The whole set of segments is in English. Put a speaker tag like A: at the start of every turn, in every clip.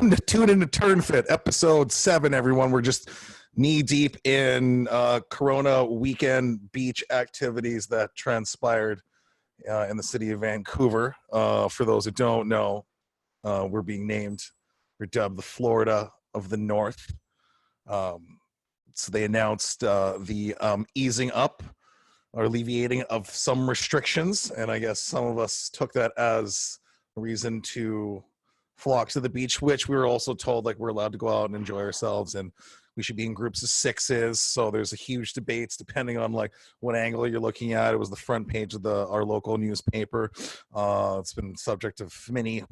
A: Tune into TurnFit, episode 7, everyone. We're just knee deep in Corona weekend beach activities that transpired in the city of Vancouver. For those who don't know, we're being named, we're dubbed the Florida of the North. So they announced the easing up or alleviating of some restrictions, and I guess some of us took that as a reason to flock to the beach, which we were also told like we're allowed to go out and enjoy ourselves, and we should be in groups of 6s. So there's a huge debates depending on like what angle you're looking at. It was the front page of our local newspaper. It's been subject of many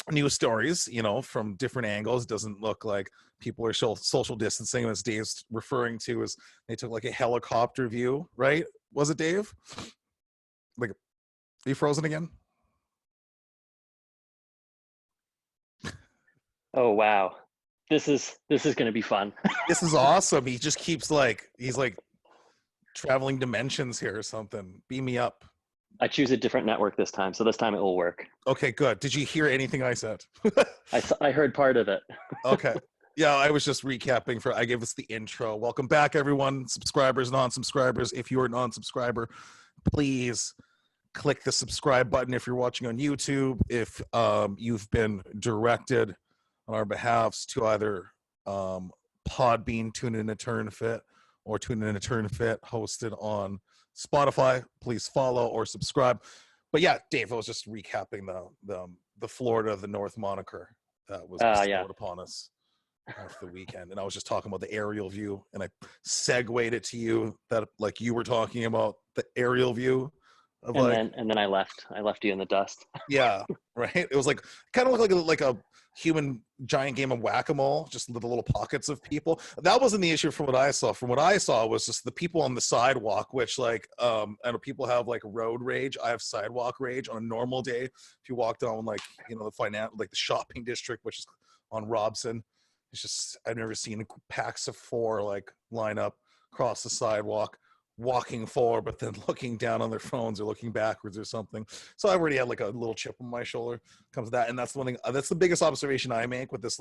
A: news stories, from different angles. It doesn't look like people are social distancing, as Dave's referring to, is they took like a helicopter view, right? Was it, Dave? Like, are you frozen again?
B: Oh wow, this is going to be fun.
A: This is awesome. He just keeps he's like traveling dimensions here or something. Beam me up.
B: I choose a different network this time, so this time it will work.
A: Okay, good. Did you hear anything I said?
B: I heard part of it.
A: Okay. Yeah, I was just recapping I gave us the intro. Welcome back, everyone. Subscribers, non-subscribers. If you're a non-subscriber, please click the subscribe button if you're watching on YouTube. If you've been directed on our behalfs to either Podbean, TuneIn To TurnFit, or TuneIn To TurnFit, hosted on Spotify, please follow or subscribe. But yeah, Dave, I was just recapping the Florida of the North moniker that was bestowed upon us after the weekend, and I was just talking about the aerial view, and I segued it to you that like you were talking about the aerial view of
B: and then I left you in the dust.
A: Yeah, right. It was like kind of like a human giant game of whack-a-mole, just the little pockets of people. That wasn't the issue from what I saw. From what I saw was just the people on the sidewalk, which I know people have like road rage. I have sidewalk rage on a normal day. If you walk down the the shopping district, which is on Robson, it's just, I've never seen packs of 4 like line up across the sidewalk, walking forward, but then looking down on their phones or looking backwards or something. So I already had like a little chip on my shoulder comes to that. And that's one thing, that's the biggest observation I make with this,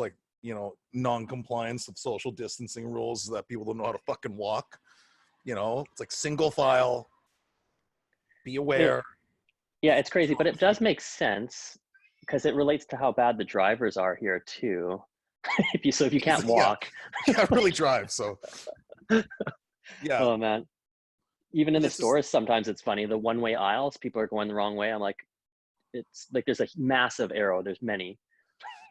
A: non-compliance of social distancing rules, is that people don't know how to fucking walk. It's like single file, be aware.
B: Yeah, it's crazy, but it does make sense because it relates to how bad the drivers are here too. if you can't walk.
A: You can't really drive, so. Yeah.
B: Oh man. Even in the stores, sometimes it's funny. The one-way aisles, people are going the wrong way. I'm like, it's like there's a massive arrow. There's many.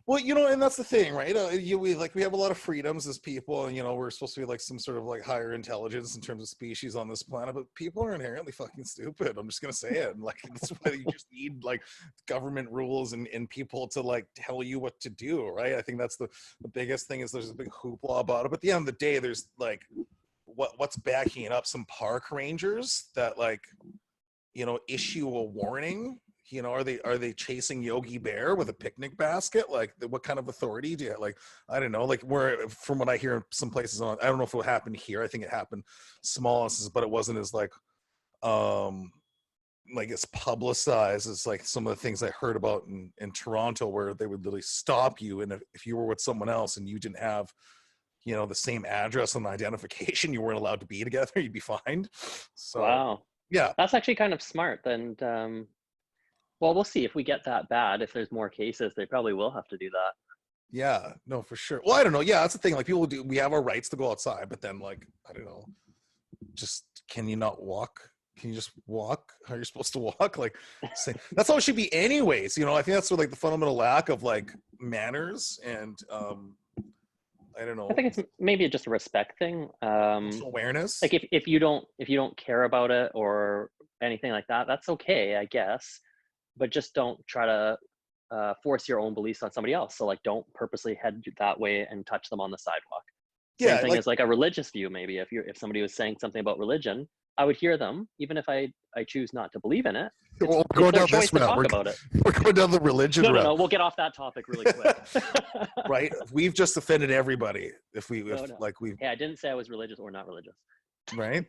A: Well, and that's the thing, right? We have a lot of freedoms as people, and we're supposed to be like some sort of like higher intelligence in terms of species on this planet, but people are inherently fucking stupid. I'm just gonna say it. And that's why you just need like government rules and people to like tell you what to do, right? I think that's the biggest thing, is there's a big hoopla about it. But at the end of the day, there's like what's backing it up? Some park rangers that issue a warning. Are they chasing Yogi Bear with a picnic basket? Like, what kind of authority do you have? Like, I don't know. Like, from what I hear in some places I don't know if it happened here. I think it happened small, but it wasn't as it's publicized as like some of the things I heard about in Toronto, where they would literally stop you, and if you were with someone else and you didn't have the same address and identification, you weren't allowed to be together, you'd be fined. So
B: wow.
A: Yeah.
B: That's actually kind of smart. And well, we'll see if we get that bad. If there's more cases, they probably will have to do that.
A: Yeah, no, for sure. Well, I don't know. Yeah, that's the thing. Like, we have our rights to go outside, but then I don't know, just, can you not walk? Can you just walk how you're supposed to walk? Like, that's how it should be anyways. I think that's the fundamental lack of manners and I don't know.
B: I think it's maybe just a respect thing.
A: Awareness.
B: Like if you don't care about it or anything like that, that's okay, I guess. But just don't try to force your own beliefs on somebody else. So don't purposely head that way and touch them on the sidewalk. Same thing as a religious view. Maybe if somebody was saying something about religion, I would hear them, even if I choose not to believe in it.
A: We're going down this route. We're going down the religion route.
B: No, we'll get off that topic really quick.
A: Right? We've just offended everybody.
B: Hey, I didn't say I was religious or not religious.
A: Right?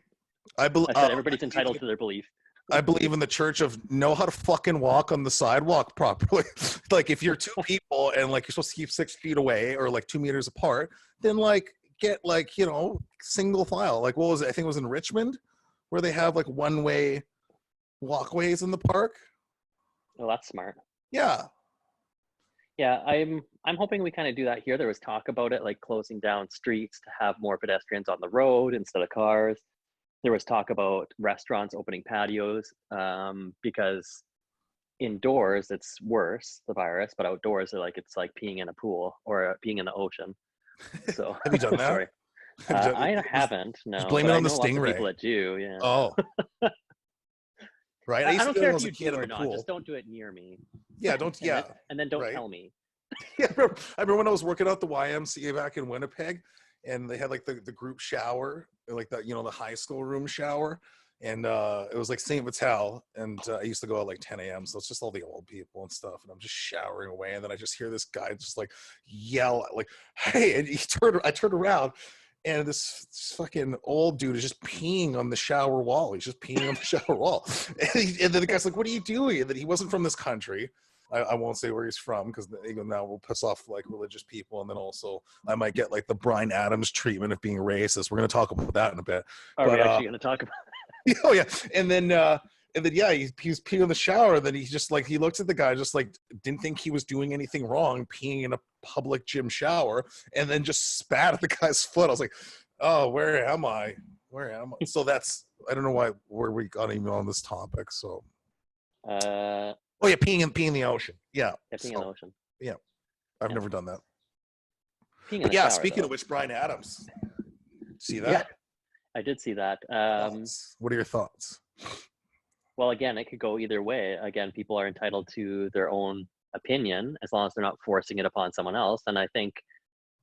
B: I said everybody's entitled to their belief.
A: I believe in the church of know how to fucking walk on the sidewalk properly. Like if you're two people and like you're supposed to keep 6 feet away or like 2 meters apart, then like get like, you know, single file. Like what was it? I think it was in Richmond where they have like one-way walkways in the park.
B: Oh, that's smart.
A: Yeah.
B: Yeah, I'm hoping we kind of do that here. There was talk about it, like closing down streets to have more pedestrians on the road instead of cars. There was talk about restaurants opening patios because indoors it's worse, the virus, but outdoors they're like it's like peeing in a pool or peeing in the ocean. So
A: Have you done that?
B: sorry, I haven't. No,
A: just blame
B: but
A: it
B: I
A: on the
B: know lots of
A: stingray.
B: people that do. Yeah.
A: Oh. Right.
B: I
A: used
B: don't
A: to
B: care
A: when I
B: if
A: was a
B: you
A: kid
B: do
A: in
B: or
A: a
B: not.
A: pool.
B: Just don't do it near me.
A: Yeah, don't.
B: And
A: Yeah,
B: then don't
A: right.
B: tell me.
A: Yeah, I remember when I was working out the YMCA back in Winnipeg, and they had like the group shower, like the, you know, the high school room shower, and it was like St. Vital, and I used to go at like 10 a.m. So it's just all the old people and stuff, and I'm just showering away, and then I just hear this guy just like yell like, "Hey!" And I turned around. And this fucking old dude is just peeing on the shower wall. He's just peeing on the shower wall. And then the guy's like, "What are you doing?" And then he wasn't from this country. I won't say where he's from because even now we'll piss off like religious people, and then also I might get like the Bryan Adams treatment of being racist. We're gonna talk about that in a bit.
B: Are we actually going to talk about?
A: Oh yeah, and then yeah, he was peeing in the shower. And then he just like he looked at the guy, just like didn't think he was doing anything wrong, peeing in a public gym shower, and then just spat at the guy's foot. I was like, "Oh, where am I? Where am I?" So that's I don't know where we got even on this topic. So. Oh yeah, peeing in the ocean. Yeah.
B: Peeing in the ocean.
A: Yeah, I've never done that.
B: Peeing in
A: But
B: the
A: yeah,
B: shower,
A: speaking
B: though.
A: of which, Bryan Adams. See that?
B: Yeah, I did see that.
A: What are your thoughts?
B: Well, again, it could go either way. Again, people are entitled to their own opinion as long as they're not forcing it upon someone else. And I think,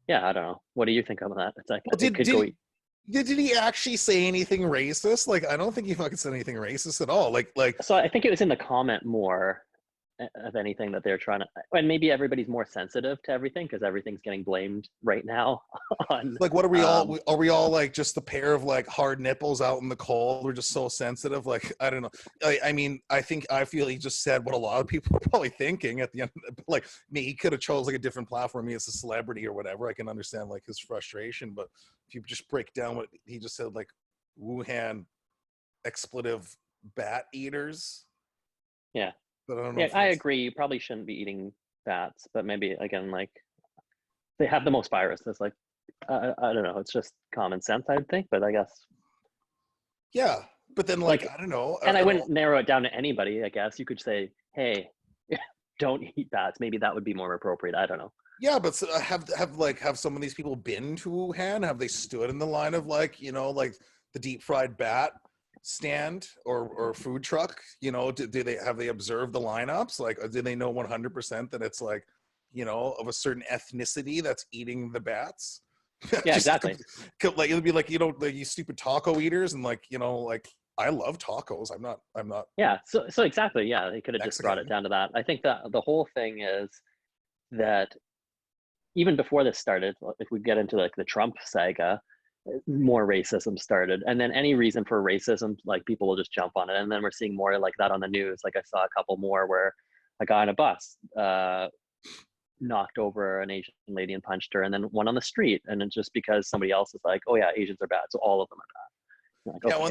B: yeah, I don't know. What do you think of that? It's like
A: Well,
B: it could go.
A: Did he actually say anything racist? Like, I don't think he fucking said anything racist at all. Like.
B: So I think it was in the comment more of anything that they're trying to, and maybe everybody's more sensitive to everything because everything's getting blamed right now on.
A: Like, what are we all? Are we all like just a pair of like hard nipples out in the cold? We're just so sensitive. Like, I don't know. I mean, I feel he just said what a lot of people are probably thinking at the end. Like, me, he could have chose like a different platform. Me as a celebrity or whatever. I can understand like his frustration, but if you just break down what he just said, like Wuhan expletive bat eaters.
B: Yeah.
A: But I don't know.
B: Yeah, I agree. You probably shouldn't be eating bats, but maybe again, like they have the most virus. It's like I don't know. It's just common sense, I'd think. But I guess.
A: Yeah, but then like I don't know.
B: And I wouldn't narrow it down to anybody. I guess you could say, "Hey, don't eat bats." Maybe that would be more appropriate. I don't know.
A: Yeah, but have some of these people been to Wuhan? Have they stood in the line of like, you know, like the deep fried bat stand or food truck? You know, do they observed the lineups? Like, do they know 100% that it's like, you know, of a certain ethnicity that's eating the bats?
B: Yeah, exactly.
A: Like it'd be like, you know, like you stupid taco eaters, and like, you know, like I love tacos. I'm not.
B: Yeah. So exactly. Yeah, they could have just brought it down to that. I think that the whole thing is that even before this started, if we get into like the Trump saga, more racism started, and then any reason for racism, like people will just jump on it, and then we're seeing more like that on the news. Like I saw a couple more where a guy on a bus knocked over an Asian lady and punched her, and then one on the street, and it's just because somebody else is like, "Oh yeah, Asians are bad, so all of them are bad." Like,
A: yeah, well,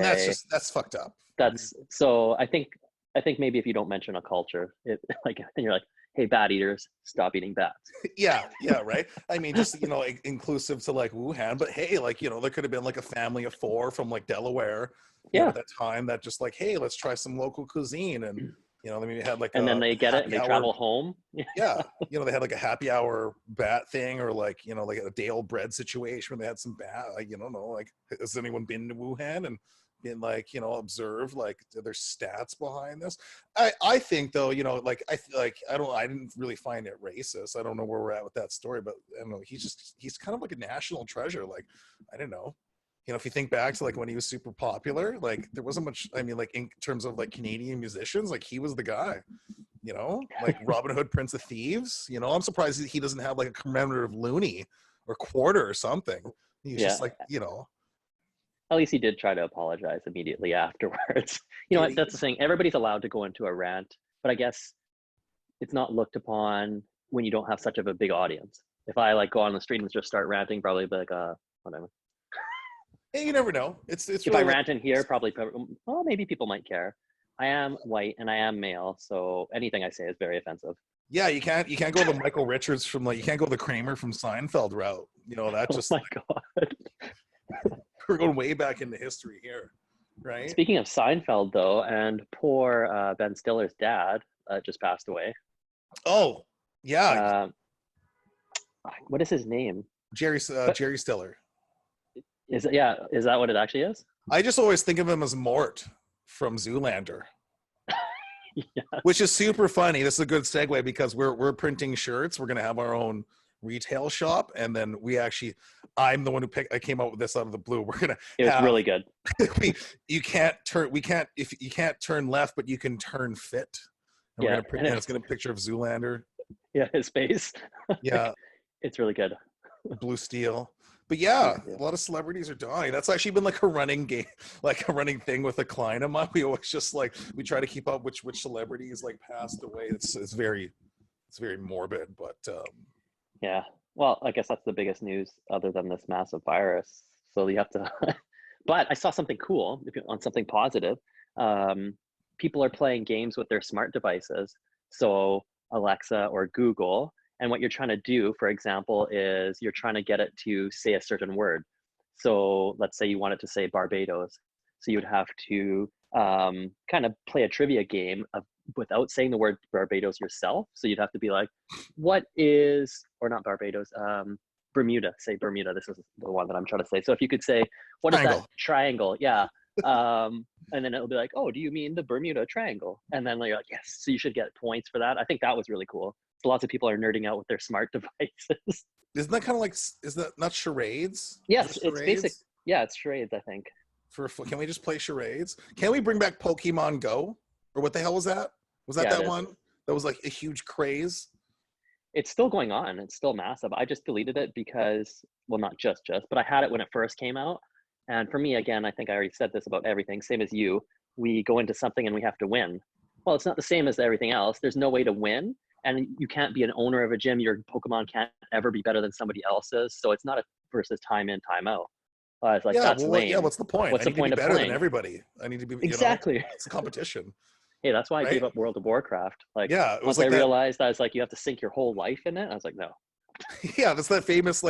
A: that's fucked up.
B: That's so. I think maybe if you don't mention a culture, it like, and you're like, "Hey, bat eaters, stop eating bats."
A: Yeah, right. I mean, just, you know, inclusive to like Wuhan, but hey, like, you know, there could have been like a family of 4 from like Delaware, you know, at that time that just like, hey, let's try some local cuisine, and you know, they maybe had like
B: and then they get it and they travel home.
A: Yeah, you know, they had like a happy hour bat thing, or like, you know, like a day old bread situation where they had some bat. Like, you don't know, like, has anyone been to Wuhan and been like, you know, observed like their stats behind this? I think though, you know, like I didn't really find it racist. I don't know where we're at with that story, but I don't know, he's kind of like a national treasure. Like, I don't know, you know, if you think back to like when he was super popular, like there wasn't much, I mean, like in terms of like Canadian musicians, like he was the guy, you know, like Robin Hood, Prince of Thieves. You know, I'm surprised he doesn't have like a commemorative loonie or quarter or something. He's just like, you know.
B: At least he did try to apologize immediately afterwards. You know what? That's the thing. Everybody's allowed to go into a rant, but I guess it's not looked upon when you don't have such of a big audience. If I like go on the street and just start ranting, probably be like, whatever.
A: Hey, you never know. It's
B: If
A: really
B: I rant in here, probably, well, maybe people might care. I am white and I am male, so anything I say is very offensive.
A: Yeah, you can't go the Michael Richards from you can't go the Kramer from Seinfeld route. You know, that just
B: Oh my God.
A: we're going way back into history here, right?
B: Speaking of Seinfeld, though, and poor Ben Stiller's dad just passed away.
A: Oh, yeah.
B: What is his name?
A: Jerry Stiller.
B: Is that what it actually is?
A: I just always think of him as Mort from Zoolander.
B: Yes.
A: Which is super funny. This is a good segue because we're printing shirts. We're gonna have our own retail shop, and then I'm the one who I came up with this out of the blue. We're gonna
B: It was really good.
A: you can't turn left, but you can turn fit. And we're gonna print, and it's gonna picture of Zoolander.
B: Yeah, his face.
A: Yeah.
B: It's really good.
A: Blue Steel. But yeah, a lot of celebrities are dying. That's actually been like a running game, like a running thing with a client of mine. We always just we try to keep up which celebrities like passed away. It's very morbid, but
B: yeah. Well, I guess that's the biggest news other than this massive virus. So you have to. But I saw something cool on something positive. People are playing games with their smart devices. So Alexa or Google. And what you're trying to do, for example, is you're trying to get it to say a certain word. So let's say you want it to say Barbados. So you'd have to kind of play a trivia game without saying the word Barbados yourself. So you'd have to be like, what is, or not Barbados, Bermuda, say Bermuda. This is the one that I'm trying to say. So if you could say, what is that triangle? Yeah. And then it'll be like, oh, do you mean the Bermuda Triangle? And then you're like, yes. So you should get points for that. I think that was really cool. So lots of people are nerding out with their smart devices.
A: Isn't that kind of like, is that not charades?
B: Yes, it's basic. Yeah, it's charades, I think.
A: Can we just play charades? Can we bring back Pokemon Go? Or what the hell was that? Was that one? That was like a huge craze?
B: It's still going on. It's still massive. I just deleted it because, well, not just, but I had it when it first came out. And for me, again, I think I already said this about everything, same as you, we go into something and we have to win. Well, it's not the same as everything else. There's no way to win. And you can't be an owner of a gym. Your Pokemon can't ever be better than somebody else's. So it's not a versus time in, time out. It's like, that's lame.
A: Yeah, what's the point?
B: What's the point of
A: better
B: playing?
A: than everybody. I need to be,
B: exactly.
A: It's a competition.
B: Hey, that's why I gave up World of Warcraft. Like,
A: yeah, it was
B: once I realized I was like, you have to sink your whole life in it. I was like, no.
A: Yeah, that's that famous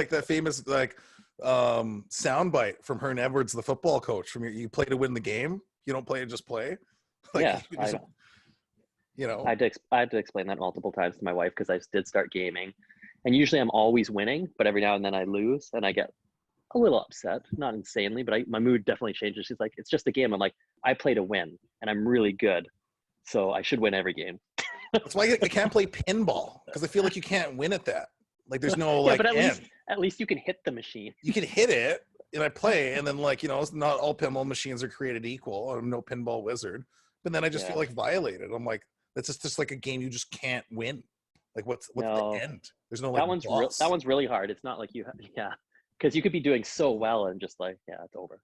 A: soundbite from Hearn Edwards, the football coach. From you play to win the game. You don't play to just play. Like,
B: yeah,
A: I
B: had to explain that multiple times to my wife because I did start gaming, and usually I'm always winning, but every now and then I lose and I get a little upset. Not insanely, but my mood definitely changes. She's like, it's just a game. I'm like, I play to win, and I'm really good, so I should win every game.
A: That's why I can't play pinball, because I feel like you can't win at that. Like there's no
B: but at least you can hit the machine.
A: You can hit it, and I play, and then not all pinball machines are created equal. I'm no pinball wizard, but then I just feel like violated. I'm like, that's just like a game you just can't win. Like what's the end? There's no
B: that one's really hard. It's not like because you could be doing so well and just like it's over.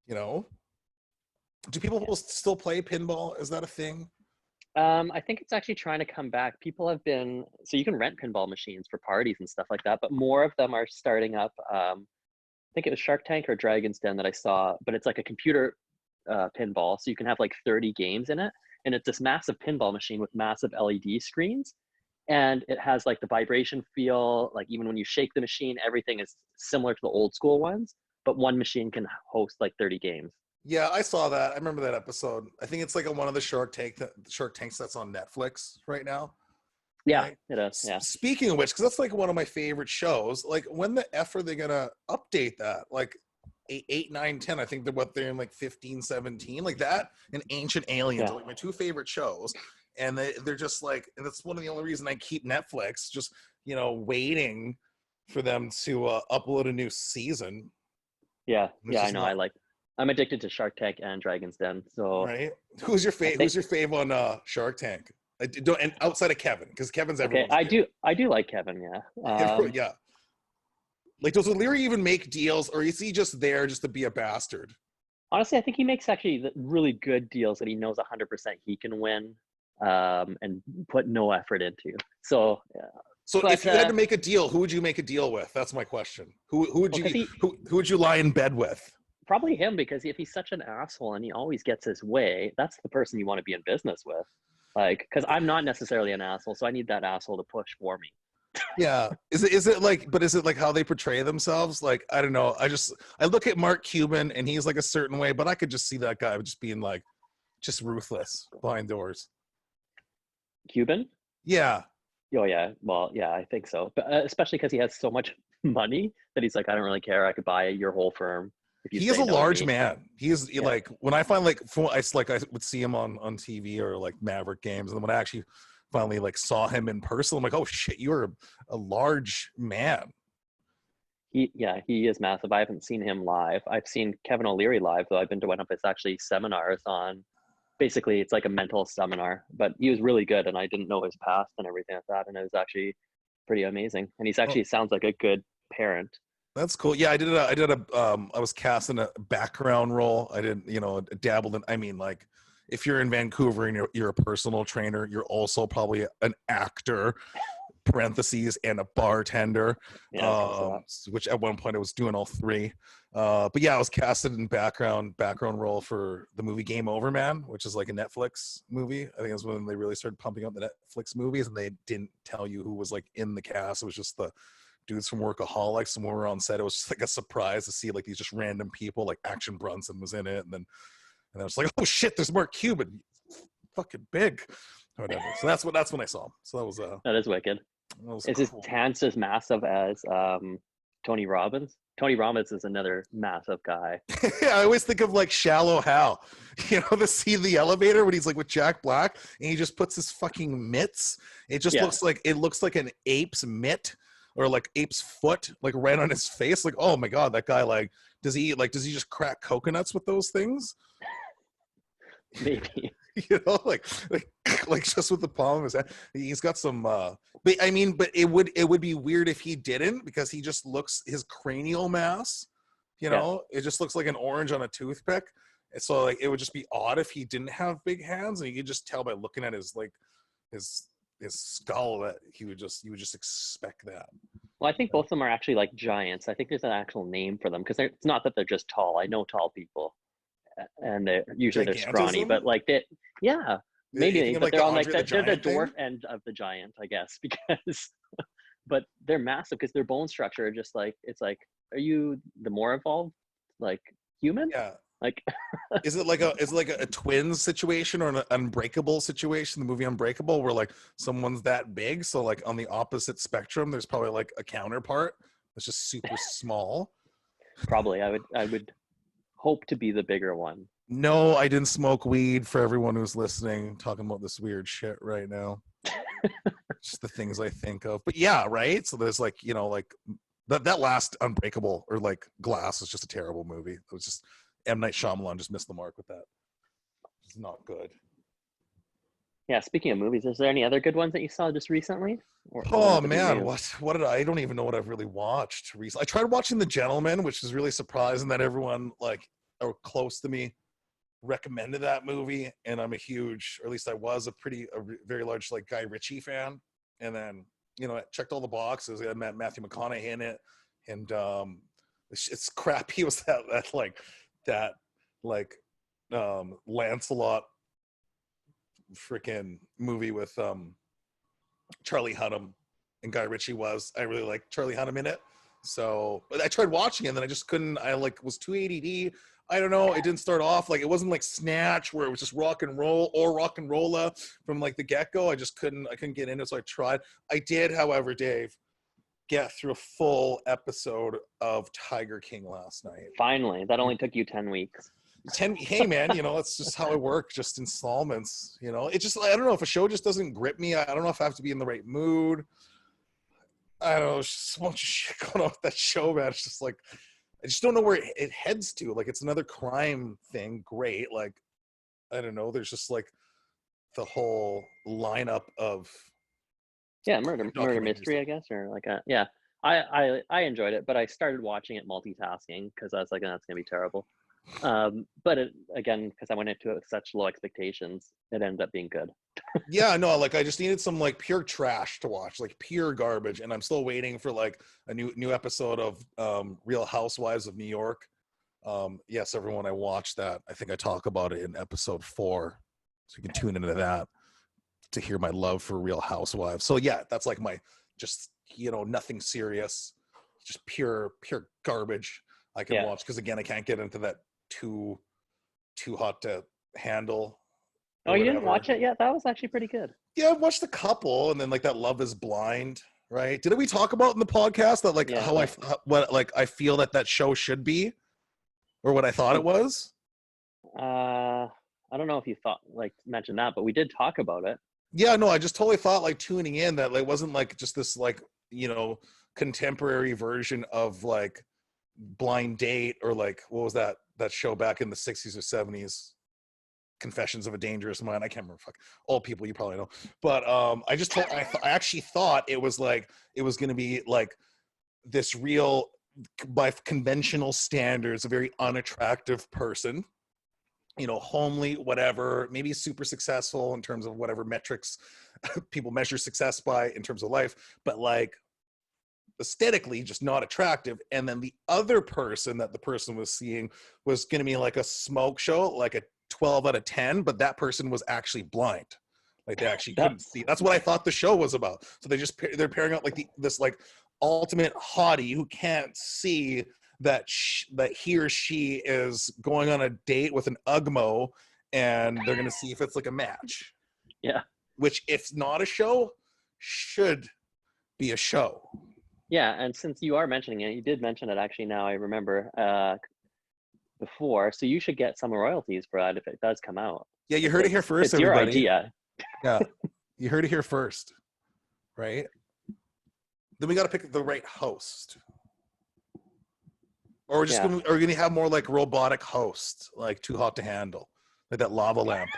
A: Do people still play pinball? Is that a thing?
B: I think it's actually trying to come back. People have been, so you can rent pinball machines for parties and stuff like that, but more of them are starting up. I think it was Shark Tank or Dragon's Den that I saw, but it's like a computer pinball. So you can have like 30 games in it. And it's this massive pinball machine with massive LED screens. And it has like the vibration feel, like even when you shake the machine, everything is similar to the old school ones, but one machine can host like 30 games.
A: Yeah, I saw that. I remember that episode. I think it's like one of the Shark Tanks that's on Netflix right now.
B: Yeah,
A: right?
B: It is. Yeah.
A: Speaking of which, because that's like one of my favorite shows. Like, when the F are they gonna update that? Like 8, 9, 10. I think they're in like 15, 17. Like that and Ancient Aliens are like my two favorite shows. And they're just like, and that's one of the only reason I keep Netflix, just waiting for them to upload a new season.
B: Yeah, I know. I'm addicted to Shark Tank and Dragon's Den. So
A: right, who's your fave on Shark Tank? And outside of Kevin, because Kevin's everyone.
B: Okay, I do like Kevin. Yeah.
A: Yeah. Like, does O'Leary even make deals, or is he just there just to be a bastard?
B: Honestly, I think he makes actually really good deals that he knows 100% he can win, and put no effort into. So,
A: So
B: but
A: if you had to make a deal, who would you make a deal with? That's my question. Who would
B: well,
A: you who would you lie in bed with?
B: probably him, because if he's such an asshole and he always gets his way, that's the person you want to be in business with. Like, because I'm not necessarily an asshole, so I need that asshole to push for me.
A: Yeah. Is it like, but is it like how they portray themselves? Like, I don't know. I look at Mark Cuban and he's like a certain way, but I could just see that guy just being like just ruthless behind doors.
B: Cuban?
A: Yeah.
B: Oh yeah, well yeah, I think so. But especially because he has so much money that he's like, I don't really care. I could buy your whole firm if you
A: He is
B: say
A: a
B: no to
A: large
B: me.
A: man. He is
B: Yeah.
A: like, when I find like I would see him on TV or like Maverick games, and then when I actually finally like saw him in person, I'm like, oh shit, you're a large man.
B: He is massive. I haven't seen him live. I've seen Kevin O'Leary live, though. I've been to one of his actually seminars on, basically it's like a mental seminar, but he was really good, and I didn't know his past and everything like that, and it was actually pretty amazing. And he's
A: Oh,
B: actually sounds like a good parent.
A: that's cool. Yeah, I was cast in a background role. I didn't, dabbled in, I mean, like, if you're in Vancouver and you're a personal trainer, you're also probably an actor, parentheses, and a bartender,
B: Yeah, because of that.
A: which at one point I was doing all three. But yeah, I was casted in background role for the movie Game Over Man, which is like a Netflix movie. I think it was when they really started pumping out the Netflix movies, and they didn't tell you who was like in the cast. It was just the dudes from Workaholics, and when we were on set, it was just like a surprise to see like these just random people. Like Action Bronson was in it, and I was like, oh shit, there's Mark Cuban, fucking big, or whatever. So that's when I saw him. So
B: That is wicked.
A: that was
B: Is his
A: cool.
B: hands as massive as Tony Robbins? Tony Robbins is another massive guy.
A: Yeah, I always think of like Shallow Hal, the scene in the elevator when he's like with Jack Black and he just puts his fucking mitts. It just
B: Yeah.
A: looks like an ape's mitt or like ape's foot, like right on his face. Like, oh my god, that guy, like, does he just crack coconuts with those things?
B: Maybe.
A: like just with the palm of his hand. He's got some but I mean, but it would be weird if he didn't, because he just looks, his cranial mass, it just looks like an orange on a toothpick. And so like it would just be odd if he didn't have big hands, and you could just tell by looking at his like his skull that you would just expect that.
B: Well, I think both of them are actually like giants. I think there's an actual name for them, because it's not that they're just tall. I know tall people, and they're scrawny, but like yeah, maybe, but
A: like
B: they're on like
A: the
B: they're the dwarf
A: thing?
B: end of the giant, I guess, because but they're massive because their bone structure are just like, it's like, are you the more evolved like human?
A: Yeah.
B: Like
A: Is it like a twins situation or an Unbreakable situation, the movie Unbreakable, where like someone's that big, so like on the opposite spectrum there's probably like a counterpart that's just super small?
B: probably I would hope to be the bigger one.
A: No, I didn't smoke weed, for everyone who's listening, talking about this weird shit right now. Just the things I think of. But yeah, right? So there's like, like that last Unbreakable or like Glass was just a terrible movie. It was just M. Night Shyamalan just missed the mark with that. It's not good.
B: Yeah, speaking of movies, is there any other good ones that you saw just recently? Or
A: Oh man, what did I don't even know what I've really watched recently. I tried watching The Gentleman, which is really surprising that everyone like or close to me recommended that movie, and I'm a huge, or at least I was a very large like Guy Ritchie fan. And then I checked all the boxes. I met Matthew McConaughey in it, and it's crappy. Was that Lancelot freaking movie with Charlie Hunnam and Guy Ritchie was. I really like Charlie Hunnam in it. So, but I tried watching it and then I just couldn't. I like was too ADD. I don't know. It didn't start off like, it wasn't like Snatch where it was just rock and roll or rock and rolla from like the get go. I couldn't get into it. So I tried. I did, however, Dave, get through a full episode of Tiger King last night.
B: Finally, that only took you 10 weeks.
A: Hey man, that's just how I work, just installments. It just, I don't know, if a show just doesn't grip me, I don't know if I have to be in the right mood. I don't know, there's just so much shit going on with that show, man. It's just like, I just don't know where it heads to. Like, it's another crime thing, great. Like, I don't know, there's just like the whole lineup of
B: murder mystery, I guess, or like yeah. I enjoyed it, but I started watching it multitasking because I was like, oh, that's gonna be terrible. But again, because I went into it with such low expectations, it ended up being good.
A: Yeah, no, like I just needed some like pure trash to watch, like pure garbage, and I'm still waiting for like a new episode of Real Housewives of New York. Yes, everyone, I watched that. I think I talk about it in episode 4, so you can tune into that to hear my love for Real Housewives. So yeah, that's like my just nothing serious, just pure garbage I can
B: Yeah.
A: watch because again I can't get into that too hot to handle
B: Oh,
A: or
B: you didn't
A: whatever.
B: watch it yet? That was actually pretty good.
A: Yeah, I've watched a couple, and then like that Love Is Blind, right? Didn't we talk about in the podcast that like
B: Yeah.
A: what like I feel that show should be, or what I thought it was?
B: I don't know if you thought like mentioned that, but we did talk about it.
A: Yeah, no, I just totally thought like tuning in that like wasn't like just this like contemporary version of like Blind Date or like what was that show back in the 60s or 70s, Confessions of a Dangerous Mind. I can't remember. Fuck, old people, you probably know. But I actually thought it was going to be like this real, by conventional standards, a very unattractive person, homely, whatever, maybe super successful in terms of whatever metrics people measure success by in terms of life, but like aesthetically just not attractive. And then the other person that the person was seeing was going to be like a smoke show, like a 12 out of 10, but that person was actually blind. Like they actually couldn't
B: That's
A: see. That's what I thought the show was about. So they're pairing up like this like ultimate hottie who can't see that that he or she is going on a date with an Ugmo, and they're gonna see if it's like a match.
B: yeah.
A: Which, if not a show, should be a show.
B: Yeah, and since you are mentioning it, you did mention it actually now I remember before, so you should get some royalties for that if it does come out.
A: Yeah, you heard it here first,
B: It's your
A: everybody.
B: idea.
A: Yeah, you heard it here first, right? Then we got to pick the right host. Or are we gonna have more like robotic hosts, like Too Hot to Handle, like that lava lamp?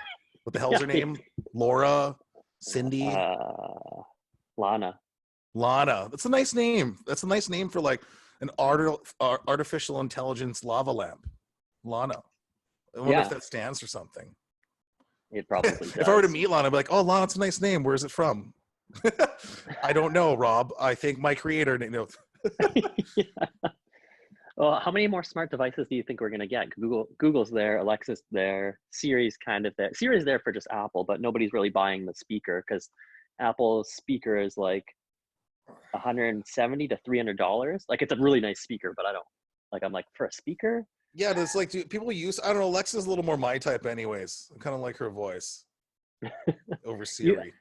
A: What the hell's her name? Laura, Cindy,
B: Lana.
A: Lana. That's a nice name. That's a nice name for like an artificial intelligence lava lamp. Lana. I wonder if that stands for something.
B: It probably does.
A: If I were to meet Lana, I'd be like, "Oh, Lana, it's a nice name. Where's it from?" I don't know, Rob. I think my creator knows.
B: Yeah. Well, how many more smart devices do you think we're going to get? Google's there, Alexa's there, Siri's kind of there. Siri's there for just Apple, but nobody's really buying the speaker because Apple's speaker is like $170 to $300. Like it's a really nice speaker, but I don't like. I'm like, for a speaker.
A: Yeah, it's like people use. I don't know. Alexa's a little more my type, anyways. I kind of like her voice over Siri.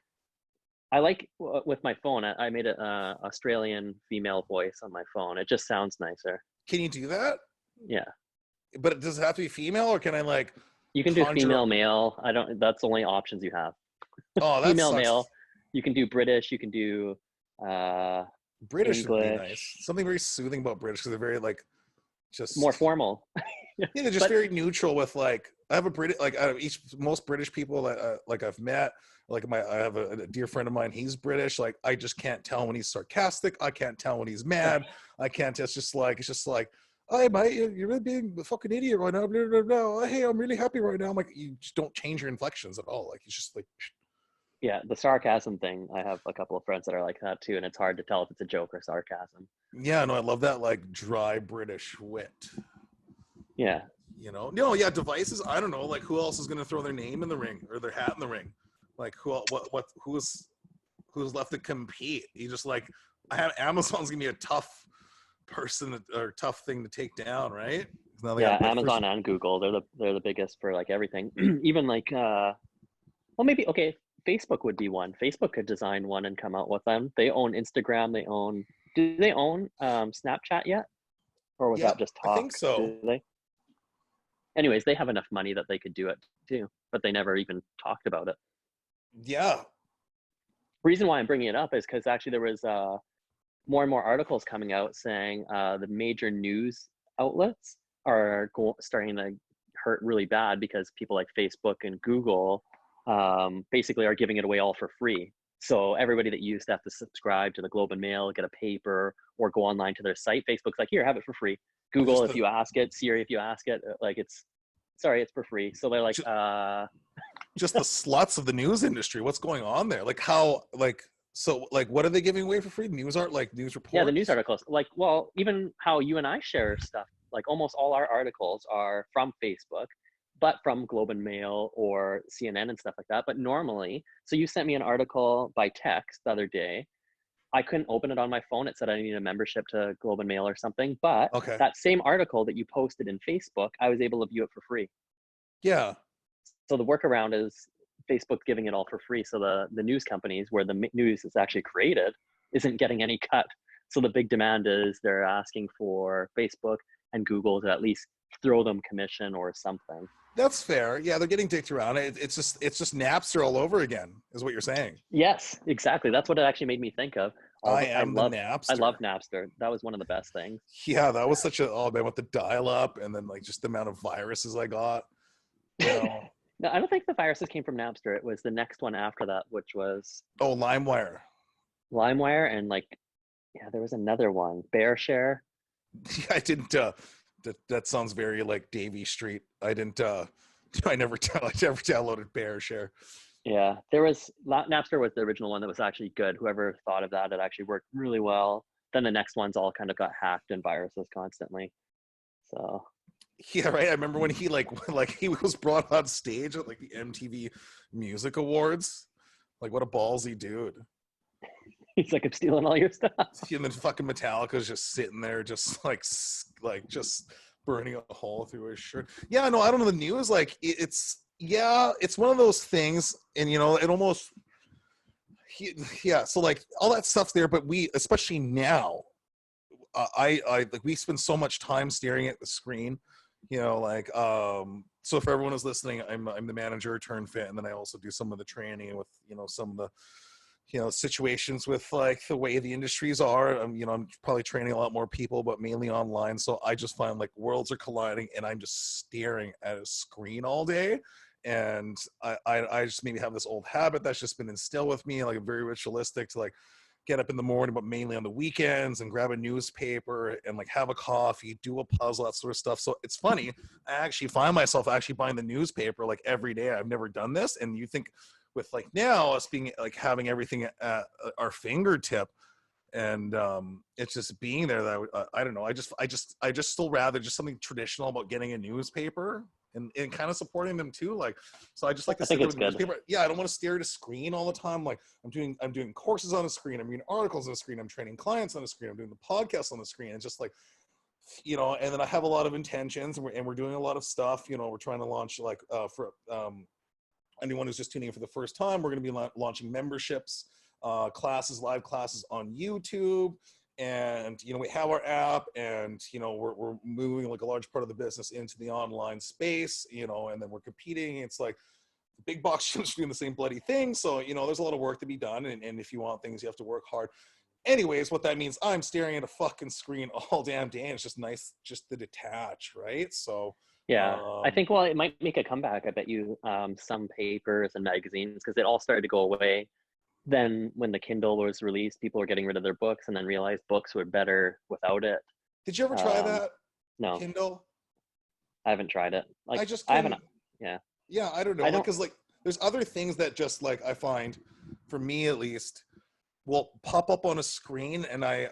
B: I like with my phone. I made an Australian female voice on my phone. It just sounds nicer.
A: Can you do that?
B: Yeah.
A: But does it have to be female, or can I like?
B: You can do female, male. I don't. That's the only options you have.
A: Oh, that
B: female,
A: sucks.
B: male. You can do British. You can do
A: British
B: English.
A: would be nice. Something very soothing about British because they're very like just
B: more formal.
A: Yeah, they're just very neutral with like. I have a British like out of most British people that like I've met. Like I have a dear friend of mine. He's British. Like I just can't tell when he's sarcastic. I can't tell when he's mad. I can't. It's just like hey mate, you're really being a fucking idiot right now. Blah, blah, blah. Hey, I'm really happy right now. I'm like, you just don't change your inflections at all. Like it's just like.
B: Yeah, the sarcasm thing. I have a couple of friends that are like that too, and it's hard to tell if it's a joke or sarcasm.
A: Yeah, no, I love that like dry British wit.
B: Yeah.
A: No, yeah, devices. I don't know, like who else is going to throw their name in the ring or their hat in the ring? Like who's left to compete? You just like Amazon's gonna be a tough person or tough thing to take down, right?
B: Yeah, Amazon and Google, they're the biggest for like everything. Even like well, maybe okay. Facebook would be one. Facebook could design one and come out with them. They own Instagram. Do they own Snapchat yet? Or was that just talk?
A: I think so.
B: Do they? Anyways, they have enough money that they could do it too, but they never even talked about it.
A: Yeah.
B: Reason why I'm bringing it up is because actually there was more and more articles coming out saying the major news outlets are starting to hurt really bad because people like Facebook and Google basically are giving it away all for free. So everybody that used to have to subscribe to the Globe and Mail, get a paper, or go online to their site, Facebook's like, here, have it for free. Google, if you ask it, Siri, if you ask it, like it's for free. So they're like,
A: just the sluts of the news industry. What's going on there? Like what are they giving away for free? News reports?
B: Yeah, the news articles. Like, well, even how you and I share stuff, like almost all our articles are from Facebook, but from Globe and Mail or CNN and stuff like that. But normally, so you sent me an article by text the other day. I couldn't open it on my phone. It said I needed a membership to Globe and Mail or something. But
A: Okay.
B: that same article that you posted in Facebook, I was able to view it for free.
A: Yeah.
B: So the workaround is Facebook giving it all for free. So the news companies where the news is actually created isn't getting any cut. So the big demand is they're asking for Facebook and Google to at least throw them commission or something.
A: That's fair. Yeah, they're getting dicked around. It's just Napster all over again, is what you're saying.
B: Yes, exactly. That's what it actually made me think of.
A: I love Napster.
B: I love Napster. That was one of the best things.
A: Yeah, that was such a man with the dial-up, and then like just the amount of viruses I got. You know.
B: No, I don't think the viruses came from Napster. It was the next one after that, which was
A: LimeWire.
B: LimeWire, and like, yeah, there was another one, BearShare.
A: Yeah, I didn't. That sounds very like Davy Street. I didn't. I never downloaded BearShare.
B: Yeah, there was Napster was the original one that was actually good. Whoever thought of that, it actually worked really well. Then the next ones all kind of got hacked and viruses constantly. So.
A: Yeah, right. I remember when he he was brought on stage at like the MTV Music Awards. Like, what a ballsy dude.
B: He's like, I'm stealing all your stuff.
A: And then fucking Metallica's just sitting there, just like just burning a hole through his shirt. Yeah, no, I don't know. The news, like, it's one of those things, and you know, it almost, so like all that stuff's there, but we, especially now, I like we spend so much time staring at the screen, you know, like so for everyone who's listening, I'm the manager of Turnfit, and then I also do some of the training with, you know, some of the, you know, situations with like the way the industries are. You know, I'm probably training a lot more people, but mainly online. So I just find like worlds are colliding, and I'm just staring at a screen all day. And I just maybe have this old habit that's just been instilled with me, like very ritualistic, to like get up in the morning, but mainly on the weekends, and grab a newspaper and like have a coffee, do a puzzle, that sort of stuff. So it's funny, I actually find myself actually buying the newspaper like every day. I've never done this. And you think with like now us being like having everything at our fingertip, and it's just being there, that I don't know, I just still rather just something traditional about getting a newspaper and kind of supporting them too. Like, so I just like to sit there with the newspaper. Yeah, I don't want to stare at a screen all the time. Like I'm doing courses on a screen, I'm reading articles on a screen, I'm training clients on a screen, I'm doing the podcast on the screen. It's just like, you know, and then I have a lot of intentions, and we're doing a lot of stuff. You know, we're trying to launch like for anyone who's just tuning in for the first time, we're going to be launching memberships, classes, live classes on YouTube. And, you know, we have our app, and, you know, we're moving like a large part of the business into the online space, you know, and then we're competing. It's like the big box gyms doing the same bloody thing. So, you know, there's a lot of work to be done. And if you want things, you have to work hard. Anyways, what that means, I'm staring at a fucking screen all damn day, and it's just nice just to detach, right? So,
B: yeah, I think, well, it might make a comeback. I bet you some papers and magazines, because it all started to go away. Then when the Kindle was released, people were getting rid of their books, and then realized books were better without it.
A: Did you ever try that?
B: No.
A: Kindle?
B: I haven't tried it. Like,
A: I
B: haven't. Yeah.
A: Yeah, I don't know. Because like there's other things that just like I find, for me at least, will pop up on a screen, and I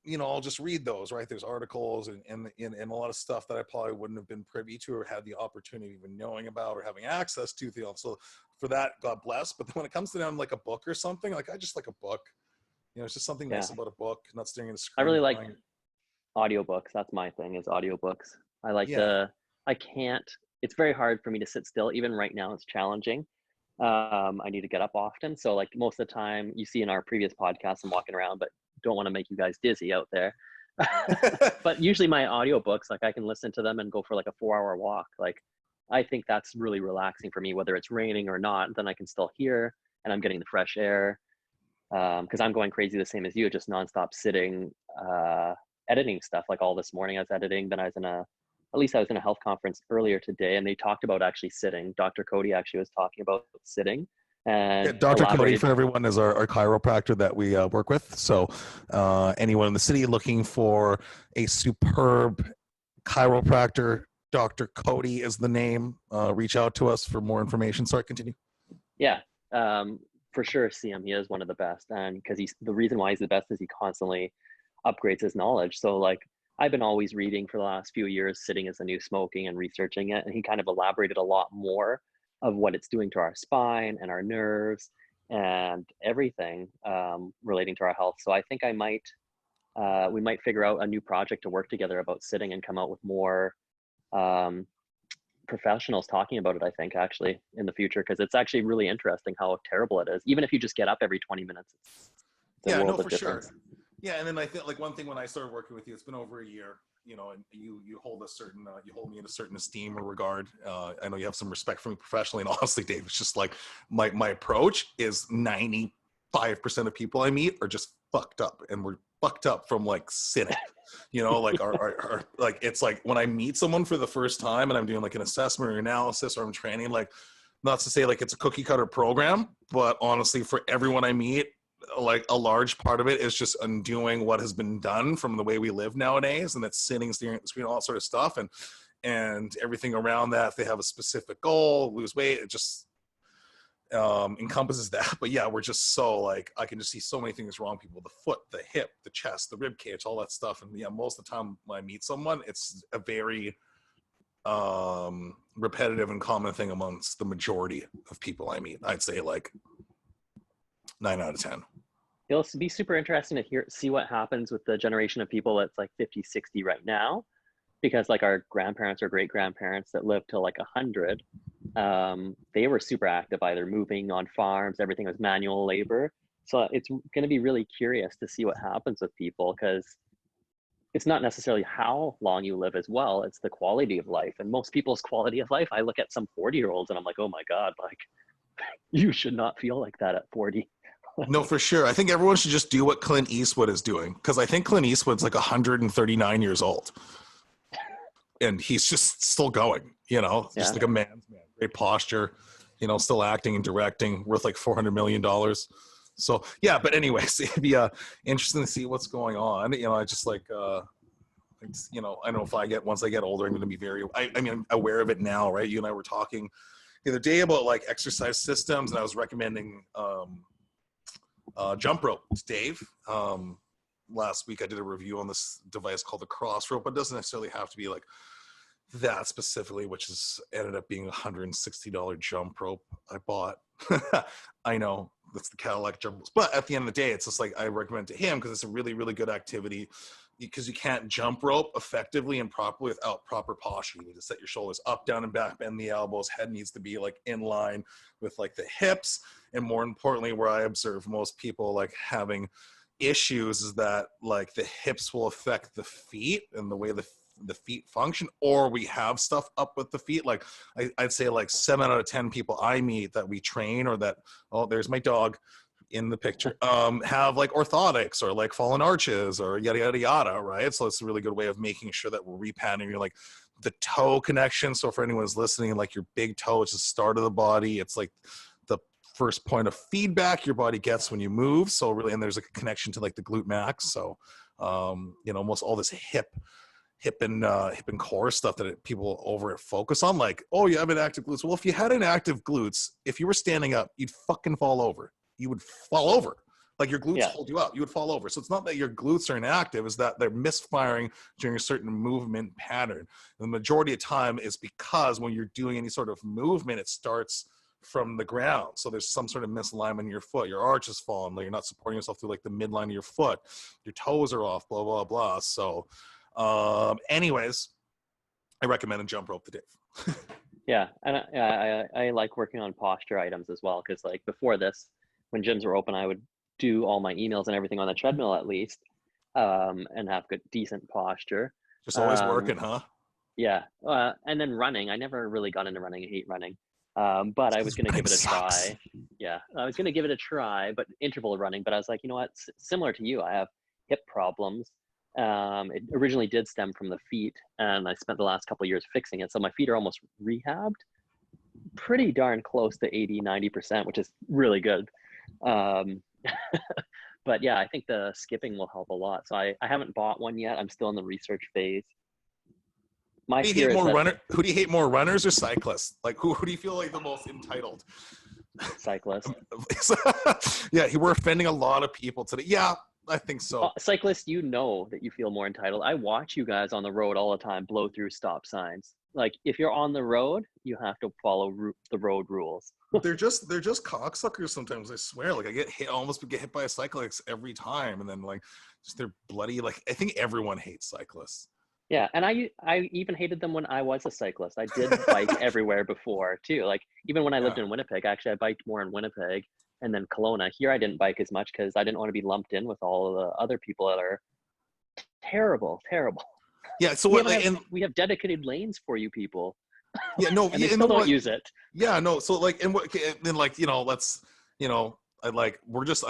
A: you know, I'll just read those, right? There's articles and a lot of stuff that I probably wouldn't have been privy to or had the opportunity of even knowing about or having access to. So for that, God bless. But when it comes to them, like a book or something, like I just like a book. You know, it's just something nice about a book, not staring at a screen.
B: I really like audiobooks. That's my thing, is audiobooks. I like I can't, it's very hard for me to sit still. Even right now, it's challenging. I need to get up often. So like most of the time, you see in our previous podcast, I'm walking around, but don't want to make you guys dizzy out there. But usually my audiobooks, like I can listen to them and go for like a 4-hour walk. Like I think that's really relaxing for me, whether it's raining or not. Then I can still hear, and I'm getting the fresh air. Because I'm going crazy the same as you, just nonstop sitting, editing stuff. Like all this morning I was editing. Then I was in a health conference earlier today, and they talked about actually sitting. Dr. Cody actually was talking about sitting
A: Yeah,
B: and
A: Dr. Cody,
B: elaborated.
A: for everyone, is our chiropractor that we work with. So anyone in the city looking for a superb chiropractor, Dr. Cody is the name. Reach out to us for more information. Sorry, continue.
B: Yeah, for sure, see him. He is one of the best, and because the reason why he's the best is he constantly upgrades his knowledge. So like I've been always reading for the last few years, sitting as the new smoking and researching it, and he kind of elaborated a lot more of what it's doing to our spine and our nerves and everything relating to our health. So I think we might figure out a new project to work together about sitting and come out with more um, professionals talking about it, I think, actually, in the future, because it's actually really interesting how terrible it is. Even if you just get up every 20 minutes, it's a
A: Yeah, no,
B: world of
A: for sure.
B: difference.
A: Yeah, and then I think like one thing when I started working with you, it's been over a year, and you hold a certain you hold me in a certain esteem or regard. I know you have some respect for me professionally, and honestly, Dave, it's just like my approach is 95% of people I meet are just fucked up, and we're fucked up from like sitting. Like our like it's like when I meet someone for the first time and I'm doing like an assessment or analysis or I'm training, like not to say like it's a cookie cutter program, but honestly, for everyone I meet, like a large part of it is just undoing what has been done from the way we live nowadays, and that's sitting, staring at the screen, all that sort of stuff, and everything around that. If they have a specific goal, lose weight, it just encompasses that. But yeah, we're just so like I can just see so many things wrong. People, the foot, the hip, the chest, the rib cage, all that stuff. And yeah, most of the time when I meet someone, it's a very repetitive and common thing amongst the majority of people I meet. I'd say like 9 out of 10.
B: It'll be super interesting to see what happens with the generation of people that's like 50, 60 right now, because like our grandparents or great grandparents that lived till like 100, they were super active, either moving on farms, everything was manual labor. So it's going to be really curious to see what happens with people, because it's not necessarily how long you live as well, it's the quality of life. And most people's quality of life, I look at some 40-year-olds and I'm like, oh my God, like you should not feel like that at 40.
A: No, for sure. I think everyone should just do what Clint Eastwood is doing, because I think Clint Eastwood's like 139 years old and he's just still going, just
B: Yeah.
A: like a man's man. Great posture, still acting and directing, worth like $400 million. So yeah, but anyways, it'd be interesting to see what's going on. I just like, I don't know if once I get older, I'm going to be I mean, I'm aware of it now, right? You and I were talking the other day about like exercise systems, and I was recommending jump rope to Dave. Last week I did a review on this device called the cross rope, but it doesn't necessarily have to be like that specifically, which is ended up being $160 jump rope I bought. I know that's the Cadillac jump ropes, but at the end of the day, it's just like I recommend to him because it's a really, really good activity, because you can't jump rope effectively and properly without proper posture. You need to set your shoulders up, down, and back, bend the elbows. Head needs to be like in line with like the hips. And more importantly, where I observe most people like having issues is that like the hips will affect the feet and the way the feet function, or we have stuff up with the feet. Like I'd say like 7 out of 10 people I meet that we train, or that, oh, there's my dog in the picture, have like orthotics or like fallen arches or yada yada yada, right? So it's a really good way of making sure that we're repatterning like the toe connection. So for anyone who's listening, like your big toe is the start of the body. It's like the first point of feedback your body gets when you move. So really, and there's a connection to like the glute max. So almost all this hip and core stuff that people over focus on, like, oh, you have an active glutes. Well, if you had an active glutes, if you were standing up, you'd fucking fall over. You would fall over. Like your glutes hold you up. You would fall over. So it's not that your glutes are inactive, it's that they're misfiring during a certain movement pattern. And the majority of time is because when you're doing any sort of movement, it starts from the ground. So there's some sort of misalignment in your foot. Your arch is falling. Like you're not supporting yourself through like the midline of your foot. Your toes are off, blah, blah, blah. So anyways, I recommend a jump rope to Dave.
B: Yeah, and I like working on posture items as well, because like before this, when gyms were open, I would do all my emails and everything on the treadmill at least, and have good decent posture.
A: Just always working, huh?
B: Yeah, and then running. I never really got into running. I hate running, but I was going to give it a try. Yeah, I was going to give it a try, but interval running. But I was like, you know what? Similar to you, I have hip problems. It originally did stem from the feet, and I spent the last couple of years fixing it. So my feet are almost rehabbed, pretty darn close to 80-90%, which is really good. Um, but yeah, I think the skipping will help a lot. So I haven't bought one yet. I'm still in the research phase. My
A: Who do you
B: fear
A: hate
B: is
A: more
B: that
A: who do you hate more, runners or cyclists? Like who do you feel like the most entitled?
B: cyclists.
A: Yeah, we're offending a lot of people today. Yeah, I think so.
B: Cyclists, you know that you feel more entitled. I watch you guys on the road all the time blow through stop signs. Like if you're on the road, you have to follow the road rules.
A: They're just cocksuckers sometimes. I swear. Like I get hit, almost get hit by a cyclist every time, and then like just they're bloody. Like I think everyone hates cyclists.
B: Yeah, and I even hated them when I was a cyclist. I did bike everywhere before too. Like even when I lived in Winnipeg, actually I biked more in Winnipeg and then Kelowna. Here I didn't bike as much because I didn't want to be lumped in with all of the other people that are terrible.
A: Yeah, so
B: we have dedicated lanes for you people.
A: Yeah, no,
B: and they still don't use it.
A: Yeah, no. So like, and then like, let's, I like we're just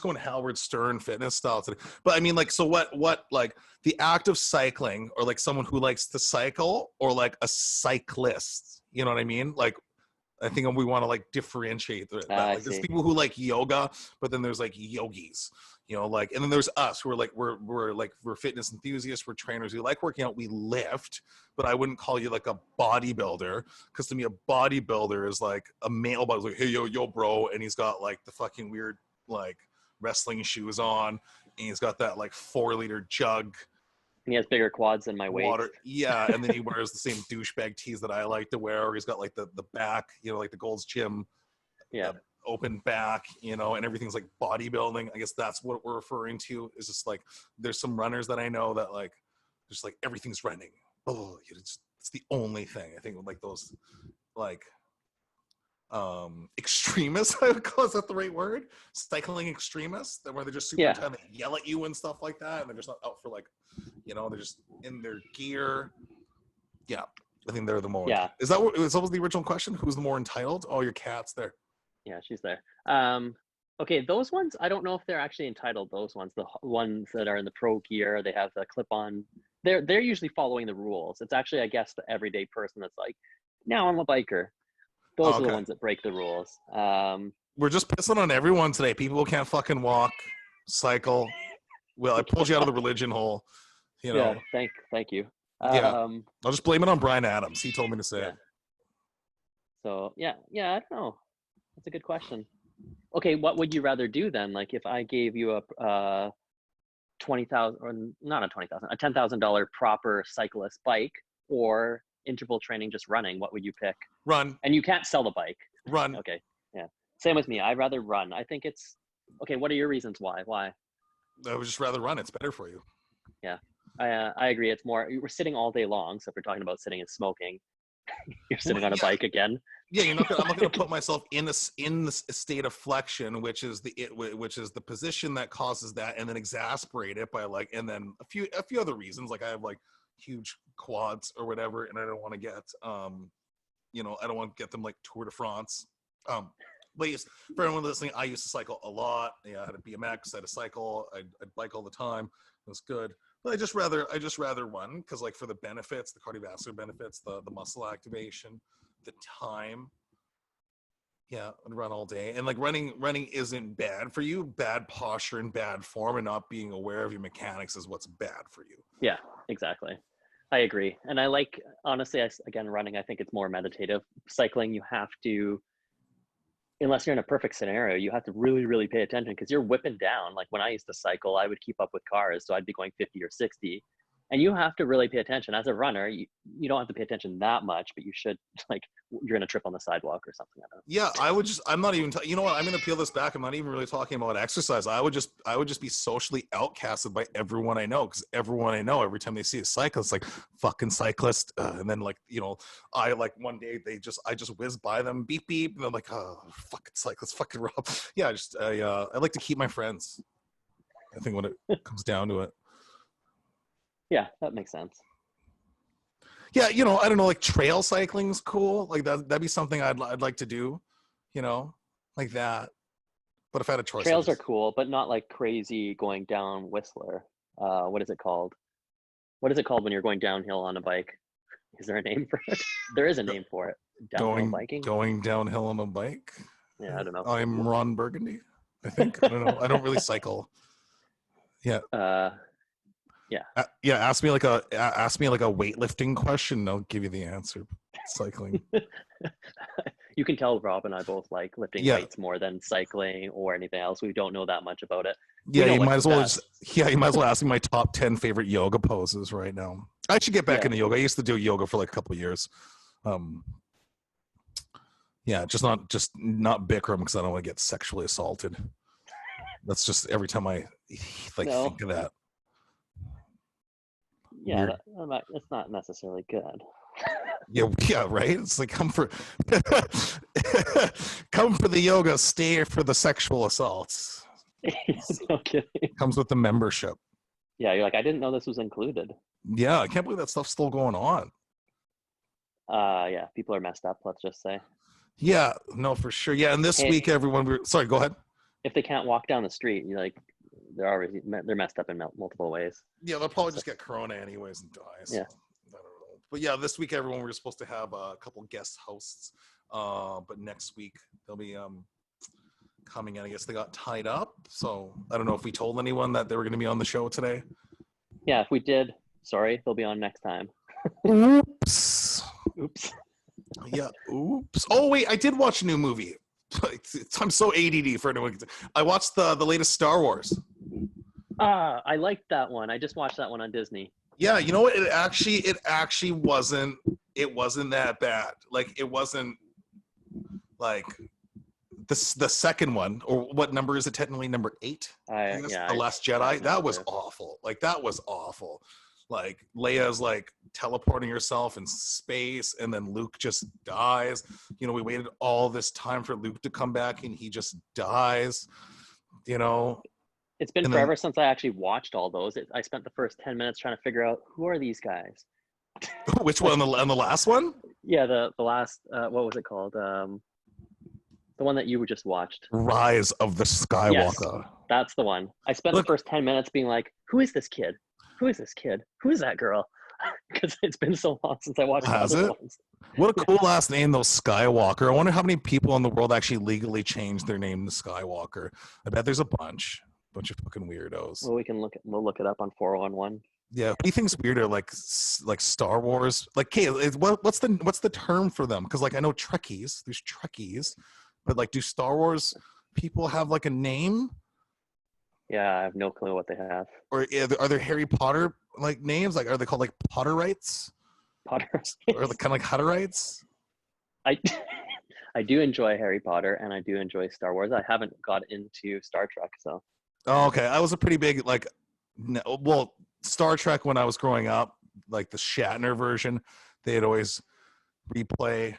A: going Howard Stern fitness style today. But I mean, like, so what like the act of cycling, or like someone who likes to cycle, or like a cyclist, you know what I mean? Like, I think we want to like differentiate that. Like, there's people who like yoga, but then there's like yogis, like, and then there's us who are like, we're fitness enthusiasts, we're trainers, we like working out, we lift, but I wouldn't call you like a bodybuilder, because to me a bodybuilder is like a male body, like, hey yo bro, and he's got like the fucking weird like wrestling shoes on, and he's got that like 4-liter jug.
B: And he has bigger quads than my waist.
A: Yeah, and then he wears the same douchebag tees that I like to wear, or he's got like the back, like the Gold's Gym, open back, and everything's like bodybuilding. I guess that's what we're referring to. Is just like there's some runners that I know that like just like everything's running. Oh, it's the only thing. I think like those like extremists, I would call, is that the right word? Cycling extremists, that where they're just super intense, they yell at you and stuff like that, and they're just not out for like, they're just in their gear. Yeah, I think they're the more.
B: Yeah.
A: Is that what was the original question? Who's the more entitled? Oh, your cat's there.
B: Yeah, she's there. Okay, those ones, I don't know if they're actually entitled. Those ones, the ones that are in the pro gear, they have the clip-on. They're usually following the rules. It's actually, I guess, the everyday person that's like, now I'm a biker. Those are the ones that break the rules.
A: We're just pissing on everyone today. People can't fucking walk, cycle. Well, I pulled you out of the religion hole.
B: Yeah, thank you.
A: I'll just blame it on Bryan Adams. He told me to say it.
B: So yeah, I don't know. That's a good question. Okay, what would you rather do then? Like if I gave you a $20,000, or not a $20,000, a $10,000 proper cyclist bike, or interval training, just running, what would you pick?
A: Run.
B: And you can't sell the bike.
A: Run.
B: Okay. Yeah. Same with me. I'd rather run. I think it's okay. What are your reasons why? Why?
A: I would just rather run. It's better for you.
B: Yeah. I agree. It's more, we're sitting all day long. So if we're talking about sitting and smoking, you're sitting on a bike again.
A: Yeah, I'm not going to put myself in the state of flexion, which is the position that causes that, and then exasperate it by like, and then a few other reasons, like I have like huge quads or whatever, and I don't want to get I don't want to get them like Tour de France. But yes, for anyone listening, I used to cycle a lot. Yeah, I had a BMX, I had a cycle, I'd bike all the time. It was good. But I just rather run, because like for the benefits, the cardiovascular benefits, the muscle activation, the time. Yeah, I'd run all day. And like running isn't bad for you. Bad posture and bad form and not being aware of your mechanics is what's bad for you.
B: Yeah, exactly. I agree. And I like, honestly, again, running, I think it's more meditative. Cycling, you have to, unless you're in a perfect scenario, you have to really, really pay attention, because you're whipping down. Like when I used to cycle, I would keep up with cars. So I'd be going 50 or 60. And you have to really pay attention. As a runner, you don't have to pay attention that much, but you should, like, you're going to trip on the sidewalk or something. I don't know.
A: Yeah, I'm not even, you know what, I'm going to peel this back. I'm not even really talking about exercise. I would just be socially outcasted by everyone I know, because everyone I know, every time they see a cyclist, like, fucking cyclist. And then like, I like one day I just whiz by them, beep, beep. And I'm like, oh, fucking cyclist, fucking Rob. Yeah, I like to keep my friends, I think, when it comes down to it.
B: Yeah, that makes sense.
A: Yeah, I don't know, like trail cycling's cool. Like that'd be something I'd like to do, like that. But if I had a choice,
B: trails are cool, but not like crazy going down Whistler. What is it called? What is it called when you're going downhill on a bike? Is there a name for it? There is a name for it. Downhill biking.
A: Going downhill on a bike.
B: Yeah, I don't know.
A: I'm Ron Burgundy, I think. I don't know. I don't really cycle. Yeah.
B: Yeah.
A: Ask me like a weightlifting question. I'll give you the answer. Cycling.
B: You can tell Rob and I both like lifting weights more than cycling or anything else. We don't know that much about it.
A: Yeah, you might as well ask me my top 10 favorite yoga poses right now. I should get back into yoga. I used to do yoga for like a couple of years. Just not Bikram because I don't want to get sexually assaulted. That's just every time I think of that.
B: Yeah, that's not necessarily good.
A: Yeah, right. It's like come for the yoga, stay for the sexual assaults.
B: No kidding.
A: Comes with the membership.
B: Yeah, you're like, I didn't know this was included.
A: Yeah, I can't believe that stuff's still going on.
B: Yeah, people are messed up. Let's just say.
A: Yeah, no, for sure. Yeah, and this week, everyone. Sorry, go ahead.
B: If they can't walk down the street, you're like, they're messed up in multiple ways.
A: Yeah, they'll probably just get corona anyways and die. So.
B: Yeah.
A: I don't know. But yeah, this week, everyone, we were supposed to have a couple guest hosts. But next week they'll be coming in. I guess they got tied up. So I don't know if we told anyone that they were going to be on the show today. Yeah,
B: if we did, sorry, they'll be on next time.
A: Oops. Yeah. Oops. Oh wait, I did watch a new movie. I'm so ADD for anyone. I watched the latest Star Wars.
B: I liked that one. I just watched that one on Disney.
A: Yeah, you know what? It actually wasn't that bad. Like it wasn't like the second one, or what number is it technically? Number 8? The Last Jedi. That was awful. Like that was awful. Like Leia's like teleporting herself in space, and then Luke just dies. You know, we waited all this time for Luke to come back, and he just dies. You know,
B: it's been forever since I actually watched all those. I spent the first 10 minutes trying to figure out who are these guys.
A: Which one on the last one?
B: Yeah, the last. What was it called? The one that you just watched.
A: Rise of the Skywalker.
B: Yes, that's the one. I spent the first 10 minutes being like, who is this kid? Who is this kid? Who is that girl? Because it's been so long since I watched the ones.
A: What a cool last name, though, Skywalker. I wonder how many people in the world actually legally changed their name to Skywalker. I bet there's a bunch of fucking weirdos.
B: Well, we'll look it up on 411.
A: Yeah, who do you think's weirder, like Star Wars? Like, okay, what's the term for them? Because like I know Trekkies, there's Trekkies, but like, do Star Wars people have like a name?
B: Yeah, I have no clue what they have.
A: Or are there Harry Potter like names? Like, are they called like Potterites?
B: Potterites.
A: Or kind of like Hutterites?
B: I do enjoy Harry Potter and I do enjoy Star Wars. I haven't got into Star Trek, so.
A: Oh, okay. I was a pretty big Star Trek when I was growing up, like the Shatner version. They'd always replay,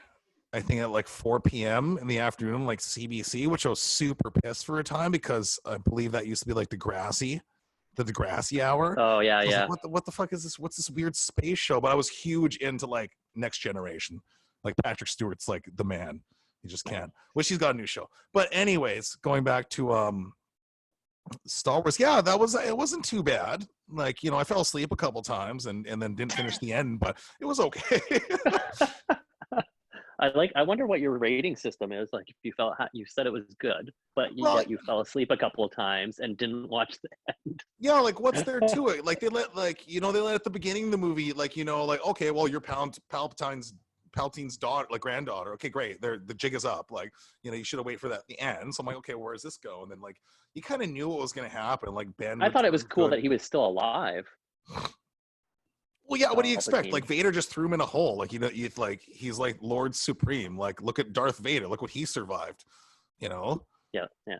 A: I think at like 4 p.m. in the afternoon, like CBC, which I was super pissed for a time because I believe that used to be like the Degrassi hour.
B: Oh yeah, yeah.
A: Like, what the fuck is this? What's this weird space show? But I was huge into like Next Generation. Like Patrick Stewart's like the man. He just can't. Which he's got a new show. But anyways, going back to Star Wars, yeah, it wasn't too bad. Like, you know, I fell asleep a couple times and then didn't finish the end, but it was okay.
B: I wonder what your rating system is. Like, if you said it was good, but you fell asleep a couple of times and didn't watch the end. Yeah, like what's there to it? Like they let at the beginning of the movie, like, you know, like, okay, well, you're Palpatine's daughter, like granddaughter. Okay, great. The jig is up. Like, you know, you should have waited for that at the end. So I'm like, okay, where does this go? And then like you kind of knew what was going to happen. Like Ben. I thought it was cool that he was still alive. Well, yeah. What do you expect? Like Vader just threw him in a hole. Like, you know, he's like Lord Supreme. Like, look at Darth Vader. Look what he survived. You know. Yeah. Yeah.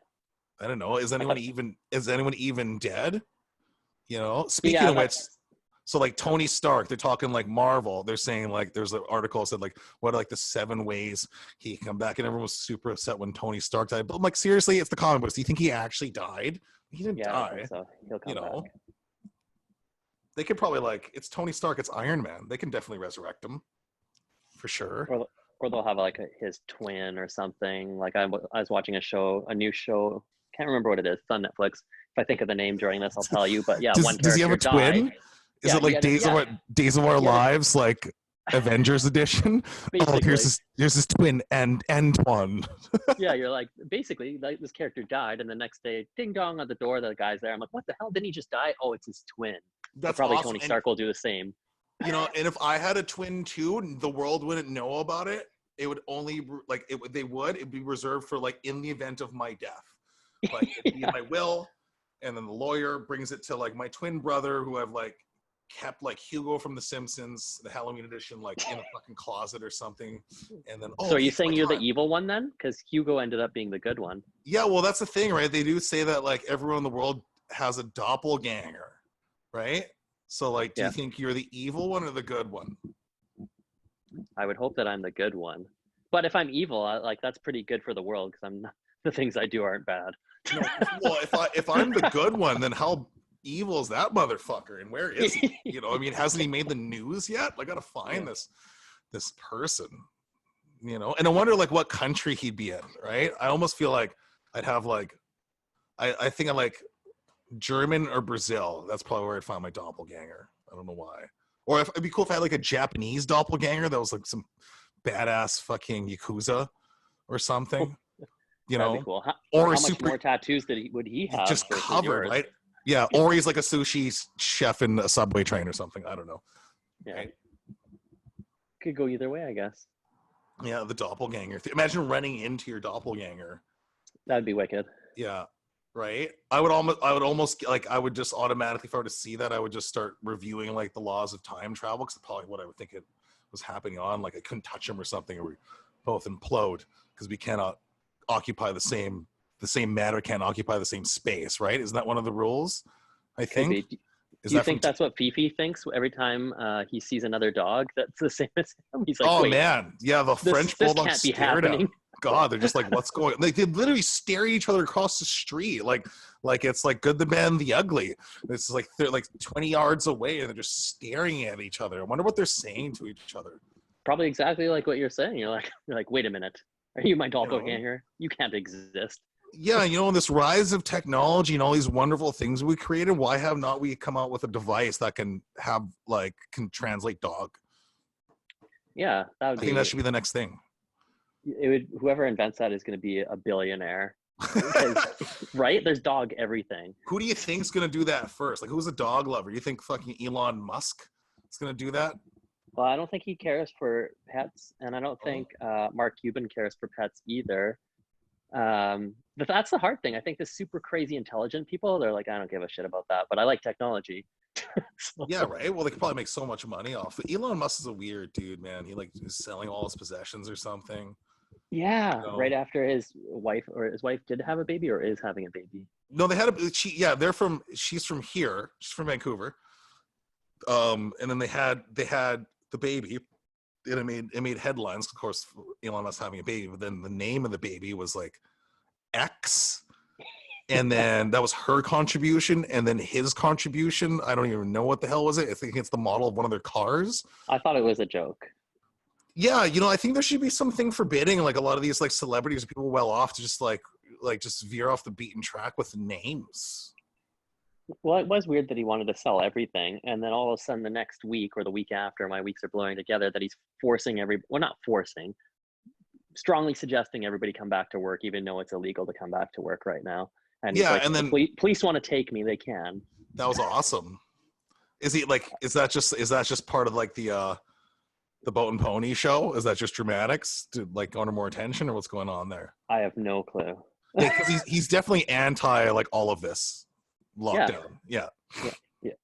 B: I don't know. Is anyone even dead? You know. Speaking of which. So like Tony Stark, they're talking like Marvel. They're saying like there's an article that said like what are like the 7 ways he can come back, and everyone was super upset when Tony Stark died. But I'm like, seriously, it's the comic books. Do you think he actually died? He didn't die. I think so. He'll come back. They could probably it's Tony Stark, it's Iron Man. They can definitely resurrect him for sure. Or they'll have like his twin or something. Like I was watching a new show. Can't remember what it is. It's on Netflix. If I think of the name during this, I'll tell you. But yeah, does he have a twin? Is it like Days of Our Lives? Like
A: Avengers edition. Oh,
B: Basically.
A: here's his twin and one.
B: Yeah, you're like, basically, like, this character died, and the next day, ding dong on the door, the guy's there. I'm like, what the hell? Didn't he just die? Oh, it's his twin. So
A: That's
B: probably
A: awesome.
B: Tony
A: And
B: Stark will do the same.
A: and if I had a twin too, the world wouldn't know about it. It would only it'd be reserved for like in the event of my death. Like it'd be in my will, and then the lawyer brings it to like my twin brother, who I've like kept like Hugo from The Simpsons, the Halloween edition, like in a fucking closet or something. And then
B: So are you saying you're the evil one then? Because Hugo ended up being the good one.
A: Yeah, well, that's the thing, right? They do say that like everyone in the world has a doppelganger, right? So like, do you think you're the evil one or the good one?
B: I would hope that I'm the good one. But if I'm evil, like that's pretty good for the world, because I'm not, the things I do aren't bad.
A: No, well, if I'm the good one, then how evil is that motherfucker? And where is he? You know, I mean, hasn't he made the news yet? I gotta find this person. You know, and I wonder like what country he'd be in, right? I almost feel like I'd have like, I think I like German or Brazil. That's probably where I'd find my doppelganger. I don't know why. Or if it'd be cool if I had like a Japanese doppelganger that was like some badass fucking yakuza or something. You
B: That'd
A: know,
B: be cool.
A: or
B: how much more tattoos would he have?
A: just covered, right? Yeah, or he's like a sushi chef in a subway train or something. I don't know.
B: Yeah,
A: right?
B: Could go either way, I guess.
A: Yeah, the doppelganger. Imagine running into your doppelganger.
B: That'd be wicked.
A: Yeah, right. I would almost like I would just automatically, if I were to see that, I would just start reviewing like the laws of time travel, because probably what I would think it was happening on. Like I couldn't touch him or something, or we both implode because we cannot occupy the same matter can't occupy the same space, right? Isn't that one of the rules? I think.
B: Do you think that's what Fifi thinks every time he sees another dog that's the same as him? He's like,
A: oh
B: wait,
A: man, yeah, the French bulldogs
B: can't be
A: stare
B: happening.
A: down. God, they're just like, what's going on? Like they literally stare at each other across the street, like it's like Good, the Bad, and the Ugly. It's like they're like 20 yards away and they're just staring at each other. I wonder what they're saying to each other.
B: Probably exactly like what you're saying. You're like, wait a minute, are you my doppelganger? You can't exist.
A: Yeah, you know, this rise of technology and all these wonderful things we created, why have not we come out with a device that can translate dog?
B: Yeah,
A: I think that should be the next thing.
B: Whoever invents that is going to be a billionaire. Right? There's dog everything.
A: Who do you think's going to do that first? Like, who's a dog lover? You think fucking Elon Musk is going to do that?
B: Well, I don't think he cares for pets, and I don't think Mark Cuban cares for pets either. But that's the hard thing. I think the super crazy intelligent people, they're like, I don't give a shit about that, but I like technology.
A: Yeah, right. Well, they could probably make so much money off it. Elon Musk is a weird dude, man. He like is selling all his possessions or something.
B: Yeah, right after his wife did have a baby or is having a baby.
A: No, they had she's from here. She's from Vancouver. And then they had the baby. And it made headlines, of course, Elon Musk having a baby, but then the name of the baby was like X. And then that was her contribution, and then his contribution, I don't even know what the hell was it. I think it's the model of one of their cars.
B: I thought it was a joke.
A: Yeah, you know, I think there should be something forbidding, like a lot of these like celebrities, people well off, to just like just veer off the beaten track with names.
B: Well, it was weird that he wanted to sell everything, and then all of a sudden the next week or the week after, my weeks are blurring together, that he's not forcing, strongly suggesting everybody come back to work, even though it's illegal to come back to work right now. And yeah, like, and then police want to take me, they can.
A: That was awesome. Is that just part of like the Boat and Pony show? Is that just dramatics to like garner more attention, or what's going on there?
B: I have no clue.
A: Yeah, because he's definitely anti like all of this lockdown. Yeah.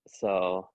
B: So,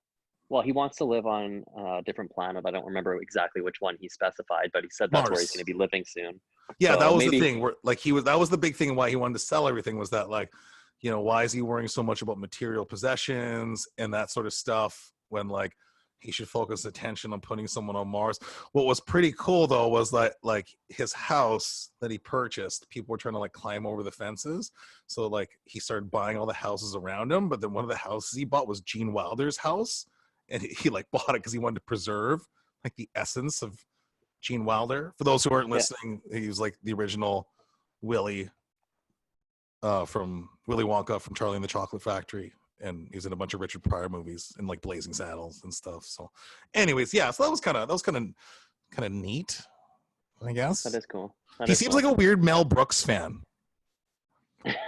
B: well, he wants to live on a different planet. I don't remember exactly which one he specified, but he said that's where he's going to be living soon.
A: Yeah, so that was the thing. Where like that was the big thing why he wanted to sell everything, was that like, you know, why is he worrying so much about material possessions and that sort of stuff when like he should focus attention on putting someone on Mars. What was pretty cool though was that like his house that he purchased, people were trying to like climb over the fences. So like he started buying all the houses around him, but then one of the houses he bought was Gene Wilder's house, and he like bought it because he wanted to preserve like the essence of Gene Wilder. For those who aren't listening, he was like the original Willy from Willy Wonka from Charlie and the Chocolate Factory. and he's in a bunch of Richard Pryor movies and like Blazing Saddles and stuff. So, anyways, yeah. So that was kind of neat, I guess.
B: That is cool.
A: He seems like a weird Mel Brooks fan.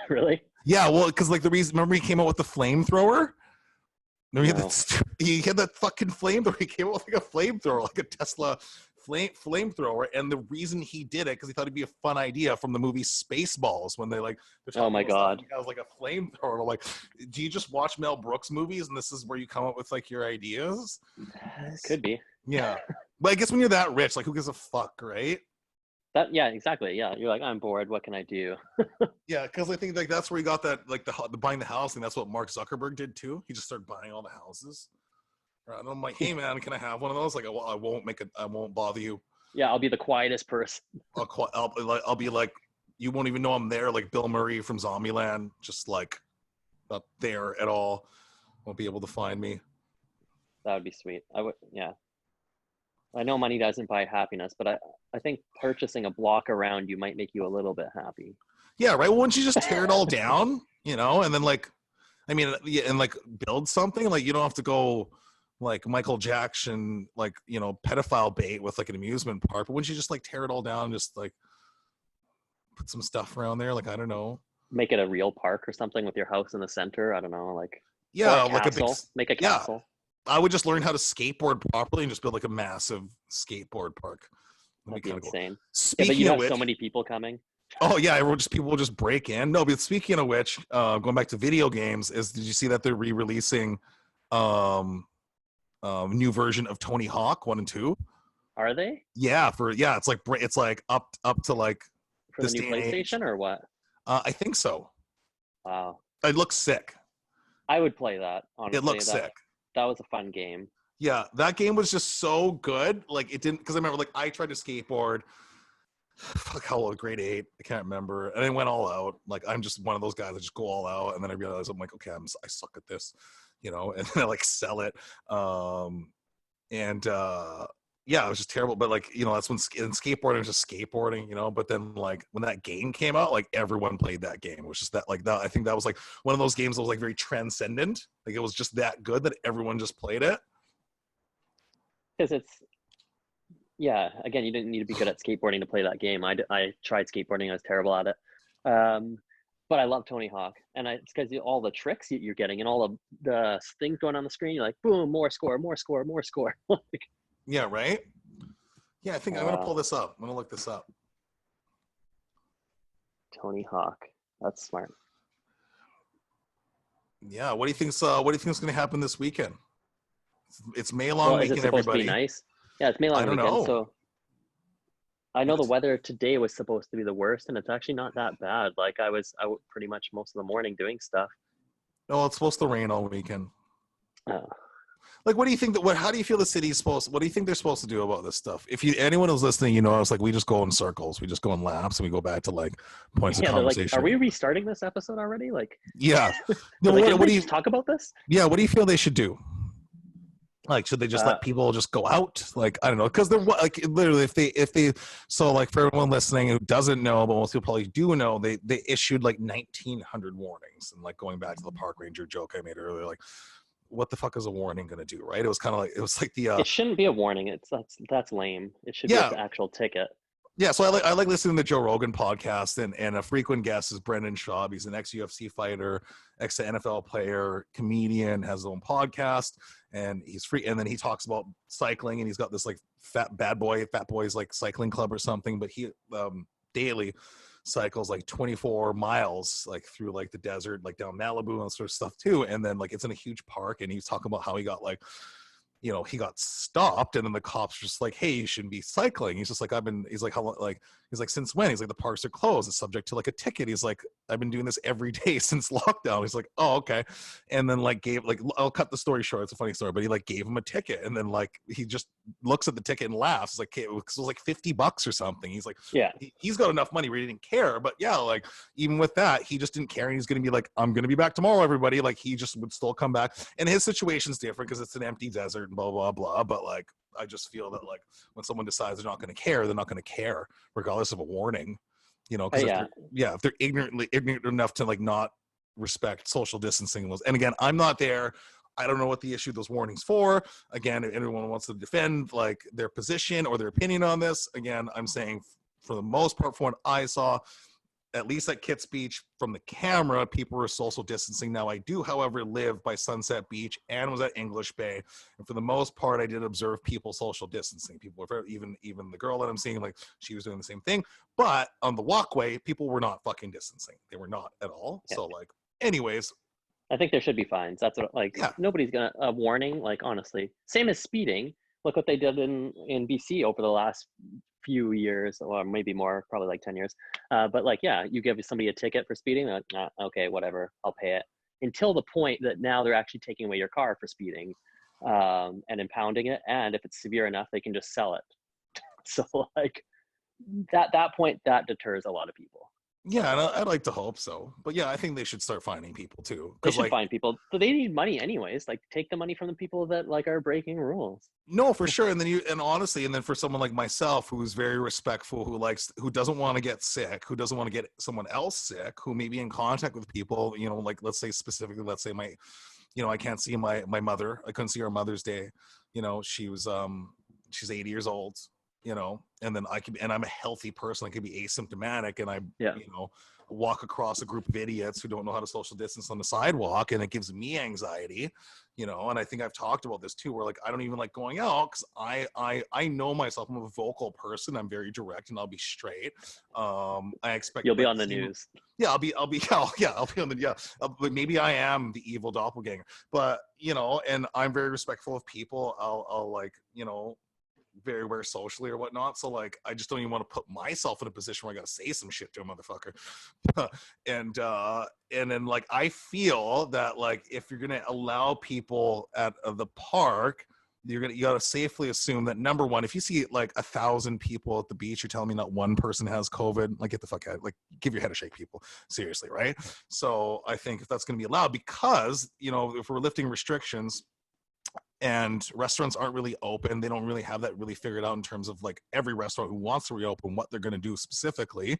B: Really?
A: Yeah, well, because like the reason, remember he came out with the flamethrower. No, he had that fucking flamethrower. He came out with like a flamethrower, like a Tesla flamethrower, and the reason he did it because he thought it'd be a fun idea from the movie Spaceballs when they like.
B: Oh my god!
A: He has like a flamethrower. Like, do you just watch Mel Brooks movies and this is where you come up with like your ideas?
B: Could be.
A: Yeah, but I guess when you're that rich, like, who gives a fuck, right?
B: Yeah, exactly. Yeah, you're like, I'm bored. What can I do?
A: Yeah, because I think like that's where he got that like the buying the house thing. That's what Mark Zuckerberg did too. He just started buying all the houses. Right? And I'm like, hey man, can I have one of those? Like, I won't bother you.
B: Yeah, I'll be the quietest person.
A: I'll be like, you won't even know I'm there. Like Bill Murray from Zombieland, just like not there at all. Won't be able to find me.
B: That would be sweet. Yeah. I know money doesn't buy happiness, but I think purchasing a block around you might make you a little bit happy.
A: Yeah, right. Well, wouldn't you just tear it all down, and then like, I mean, yeah, and like build something like you don't have to go like Michael Jackson, like, pedophile bait with like an amusement park, but wouldn't you just like tear it all down and just like put some stuff around there? Like, I don't know.
B: Make it a real park or something with your house in the center. I don't know. Like,
A: yeah,
B: like a big, make a castle.
A: Yeah. I would just learn how to skateboard properly and just build like a massive skateboard park.
B: That'd be insane.
A: Speaking
B: but you
A: of
B: have
A: which,
B: so many people coming.
A: Oh yeah, people will just break in. No, but speaking of which, going back to video games, did you see that they're re-releasing new version of Tony Hawk 1 and 2?
B: Are they?
A: Yeah, it's like up to like
B: for the new PlayStation or what?
A: I think so.
B: Wow.
A: It looks sick.
B: I would play that, honestly.
A: It looks sick.
B: That was a fun game.
A: Yeah, that game was just so good. Like it didn't, because I remember like I tried to skateboard. Fuck, how old? Grade 8. I can't remember. And I went all out. Like I'm just one of those guys that just go all out. And then I realized I'm like, okay, I suck at this, and then I like sell it. Yeah, it was just terrible. But like, that's when skateboarding was just skateboarding, but then like when that game came out, like everyone played that game. It was just that like that. I think that was like one of those games that was like very transcendent. Like it was just that good that everyone just played it.
B: Because yeah, again, you didn't need to be good at skateboarding to play that game. I tried skateboarding. I was terrible at it. But I love Tony Hawk. And it's because all the tricks you're getting and all of the things going on the screen, you're like, boom, more score, more score, more score.
A: Yeah, right? Yeah, I think I'm going to pull this up. I'm going to look this up.
B: Tony Hawk. That's smart.
A: Yeah, what do you think's going to happen this weekend? It's May long weekend, everybody.
B: To be nice? Yeah, it's May long weekend. Know. So I know the weather today was supposed to be the worst, and it's actually not that bad. Like I was out pretty much most of the morning doing stuff.
A: No, it's supposed to rain all weekend.
B: Oh.
A: Like, what do you think how do you feel the city's supposed, what do you think they're supposed to do about this stuff? If anyone who's listening, I was like, we just go in circles. We just go in laps and we go back to like points of conversation.
B: Like, are we restarting this episode already? Like,
A: yeah.
B: No, what do you talk about this?
A: Yeah. What do you feel they should do? Like, should they just let people just go out? Like, I don't know. Cause they're like, literally if they, so like for everyone listening who doesn't know, but most people probably do know, they issued like 1,900 warnings. And like going back to the park ranger joke I made earlier, like, what the fuck is a warning going to do, right? It was kind of like, it was like the
B: it shouldn't be a warning. That's lame. It should be an actual ticket.
A: Yeah, so I like listening to the Joe Rogan podcast, and a frequent guest is Brendan Schaub. He's an ex-UFC fighter, ex-NFL player, comedian, has his own podcast, and he's free. And then he talks about cycling, and he's got this like Fat Boys like cycling club or something. But he daily cycles like 24 miles like through like the desert, like down Malibu and sort of stuff too. And then like it's in a huge park, and he's talking about how he got like, he got stopped, and then the cops just like, hey, you shouldn't be cycling. He's just like, he's like, how long, like, he's like, since when? He's like, the parks are closed. It's subject to like a ticket. He's like, I've been doing this every day since lockdown. He's like, oh, okay. And then like I'll cut the story short. It's a funny story, but he like gave him a ticket. And then like, he just looks at the ticket and laughs. It's like, it was like $50 or something. He's like,
B: yeah,
A: he's got enough money where he didn't care. But yeah, like even with that, he just didn't care. And he's going to be like, I'm going to be back tomorrow, everybody. Like he just would still come back. And his situation's different because it's an empty desert and blah, blah, blah. But like, I just feel that like when someone decides they're not going to care, they're not going to care regardless of a warning, because if they're ignorant enough to like not respect social distancing laws. And again, I'm not there. I don't know what the issue those warnings for. Again, if anyone wants to defend like their position or their opinion on this, again, I'm saying for the most part, from what I saw, at least at Kitts Beach, from the camera, people were social distancing. Now, I do, however, live by Sunset Beach and was at English Bay, and for the most part, I did observe people social distancing. People were even the girl that I'm seeing, like she was doing the same thing. But on the walkway, people were not fucking distancing. They were not at all. Yeah. So, like, anyways,
B: I think there should be fines. That's what, like, yeah. Nobody's gonna a warning. Like, honestly, same as speeding. Look what they did in BC over the last few years, or maybe more, probably like 10 years. But like, yeah, you give somebody a ticket for speeding, like, okay, whatever, I'll pay it. Until the point that now they're actually taking away your car for speeding and impounding it. And if it's severe enough, they can just sell it. So like that point, that deters a lot of people.
A: Yeah, and I'd like to hope so. But yeah, I think they should start finding people too.
B: They should find people. So they need money anyways. Like, take the money from the people that like are breaking rules.
A: No, for sure. And then honestly, and then for someone like myself, who's very respectful, who doesn't want to get sick, who doesn't want to get someone else sick, who may be in contact with people, like let's say specifically, let's say I can't see my mother. I couldn't see her Mother's Day. She's 80 years old. And then and I'm a healthy person. I could be asymptomatic, and I, walk across a group of idiots who don't know how to social distance on the sidewalk, and it gives me anxiety, and I think I've talked about this too, where like, I don't even like going out because I know myself. I'm a vocal person. I'm very direct, and I'll be straight. I expect
B: you'll be on the news.
A: Yeah, I'll be on the, but maybe I am the evil doppelganger, but, and I'm very respectful of people. I'll like, very aware socially or whatnot, so like I just don't even want to put myself in a position where I gotta say some shit to a motherfucker. and then like I feel that like if you're gonna allow people at the park, you gotta safely assume that, number one, if you see like 1,000 people at the beach, you're telling me not one person has COVID, like get the fuck out, like give your head a shake, people, seriously, right? So I think if that's gonna be allowed, because if we're lifting restrictions and restaurants aren't really open, they don't really have that really figured out in terms of like every restaurant who wants to reopen, what they're going to do specifically.